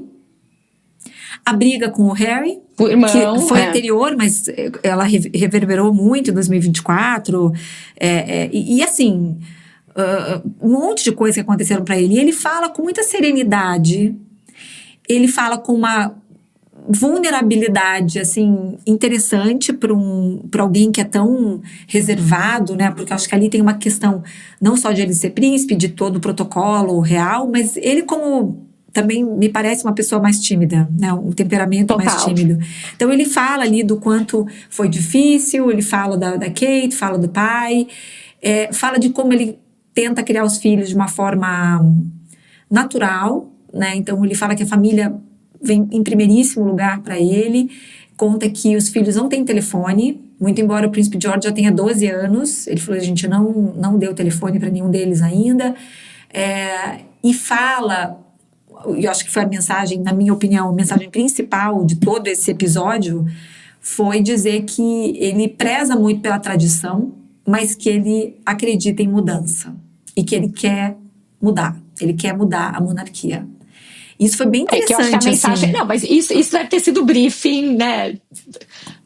Speaker 1: a briga com o Harry,
Speaker 2: o irmão,
Speaker 1: que foi anterior, mas ela reverberou muito em 2024. E assim, um monte de coisas que aconteceram para ele. E ele fala com muita serenidade, ele fala com uma vulnerabilidade, assim, interessante para alguém que é tão reservado, né? Porque eu acho que ali tem uma questão não só de ele ser príncipe, de todo o protocolo real, mas ele como também me parece uma pessoa mais tímida, né? Um temperamento
Speaker 2: Total.
Speaker 1: mais tímido. Então ele fala ali do quanto foi difícil, ele fala da Kate, fala do pai, fala de como ele tenta criar os filhos de uma forma natural, né? Então ele fala que a família vem em primeiríssimo lugar para ele, conta que os filhos não têm telefone, muito embora o príncipe George já tenha 12 anos, ele falou, a gente não deu telefone para nenhum deles ainda, e fala, eu acho que foi a mensagem, na minha opinião, a mensagem principal de todo esse episódio, foi dizer que ele preza muito pela tradição, mas que ele acredita em mudança, e que ele quer mudar a monarquia. Isso foi bem interessante.
Speaker 2: Que eu acho que a mensagem. Assim. Não, mas isso deve ter sido o briefing, né?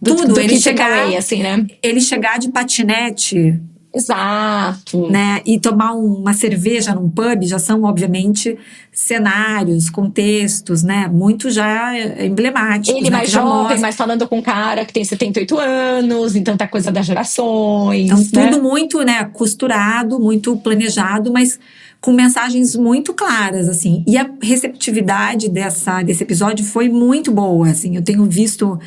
Speaker 1: Tudo, ele chegar,
Speaker 2: away, assim, né?
Speaker 1: Ele chegar de patinete.
Speaker 2: Exato.
Speaker 1: Né? E tomar uma cerveja num pub já são, obviamente, cenários, contextos, né? Muito já emblemáticos.
Speaker 2: Ele
Speaker 1: né?
Speaker 2: mais jovem, mas falando com um cara que tem 78 anos, então tá coisa das gerações.
Speaker 1: Então, tudo muito, né, costurado, muito planejado, mas com mensagens muito claras, assim. E a receptividade desse episódio foi muito boa, assim. Eu tenho visto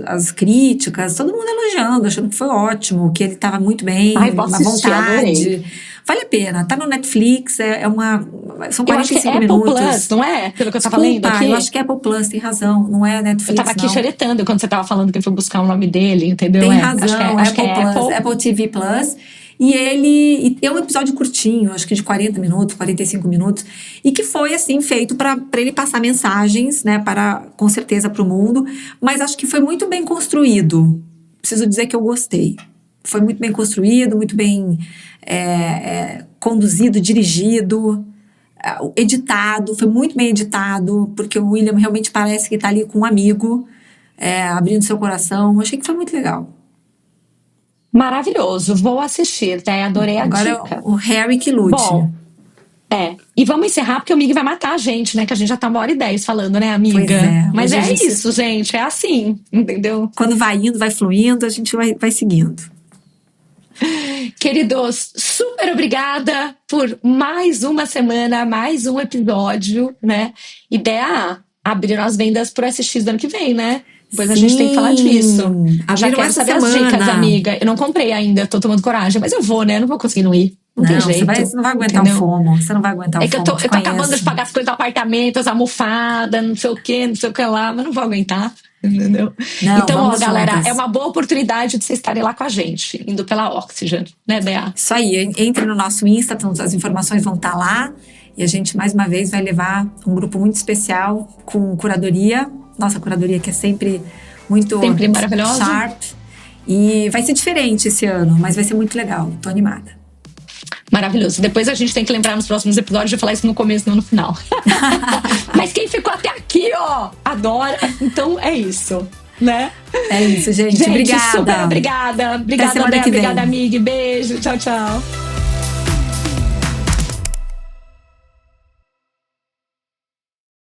Speaker 1: as críticas, todo mundo elogiando, achando que foi ótimo, que ele estava muito bem,
Speaker 2: uma vontade.
Speaker 1: Adorei. Vale a pena, tá no Netflix, são 45 minutos.
Speaker 2: Eu acho que é Apple Plus, não é? Pelo que eu tava lendo aqui.
Speaker 1: Eu acho que é Apple Plus, tem razão, não é Netflix,
Speaker 2: eu tava aqui xeretando quando você tava falando que ele foi buscar o nome dele, entendeu?
Speaker 1: Tem razão, acho que é Apple TV Plus. E é um episódio curtinho, acho que de 40 minutos, 45 minutos, e que foi, assim, feito para ele passar mensagens, né, com certeza para o mundo, mas acho que foi muito bem construído. Preciso dizer que eu gostei. Foi muito bem construído, muito bem conduzido, dirigido, editado, foi muito bem editado, porque o William realmente parece que está ali com um amigo, abrindo seu coração. Eu achei que foi muito legal.
Speaker 2: Maravilhoso, vou assistir, tá? Adorei a dica.
Speaker 1: Agora o Harry que lute.
Speaker 2: Bom, e vamos encerrar porque o Mig vai matar a gente, né? Que a gente já tá 1h10 falando, né, amiga?
Speaker 1: Pois é.
Speaker 2: Mas isso, gente, é assim, entendeu?
Speaker 1: Quando vai indo, vai fluindo, a gente vai seguindo.
Speaker 2: Queridos, super obrigada por mais uma semana, mais um episódio, né? Ideia abrir as vendas pro SX do ano que vem, né? Depois a gente tem que falar disso. Já quero saber as dicas, amiga. Eu não comprei ainda, tô tomando coragem, mas eu vou, né? Não vou conseguir não ir. Não tem jeito.
Speaker 1: Você não vai aguentar o FOMO. Você não vai aguentar o FOMO.
Speaker 2: É que eu tô acabando de pagar as coisas do apartamento, as almofadas, não sei o que lá, mas não vou aguentar. Entendeu?
Speaker 1: Não,
Speaker 2: então, galera, é uma boa oportunidade de vocês estarem lá com a gente, indo pela Oxygen, né, Bea?
Speaker 1: Isso aí, entre no nosso Insta, as informações vão estar lá. E a gente, mais uma vez, vai levar um grupo muito especial com curadoria. Nossa curadoria que é sempre muito
Speaker 2: sempre maravilhosa.
Speaker 1: Sharp. E vai ser diferente esse ano, mas vai ser muito legal. Tô animada.
Speaker 2: Maravilhoso. Depois a gente tem que lembrar nos próximos episódios de falar isso no começo, não no final. Mas quem ficou até aqui, ó, adora. Então é isso, né?
Speaker 1: É isso, gente. Obrigada.
Speaker 2: Super obrigada. Obrigada, Débora. Obrigada, amiga. Beijo. Tchau, tchau.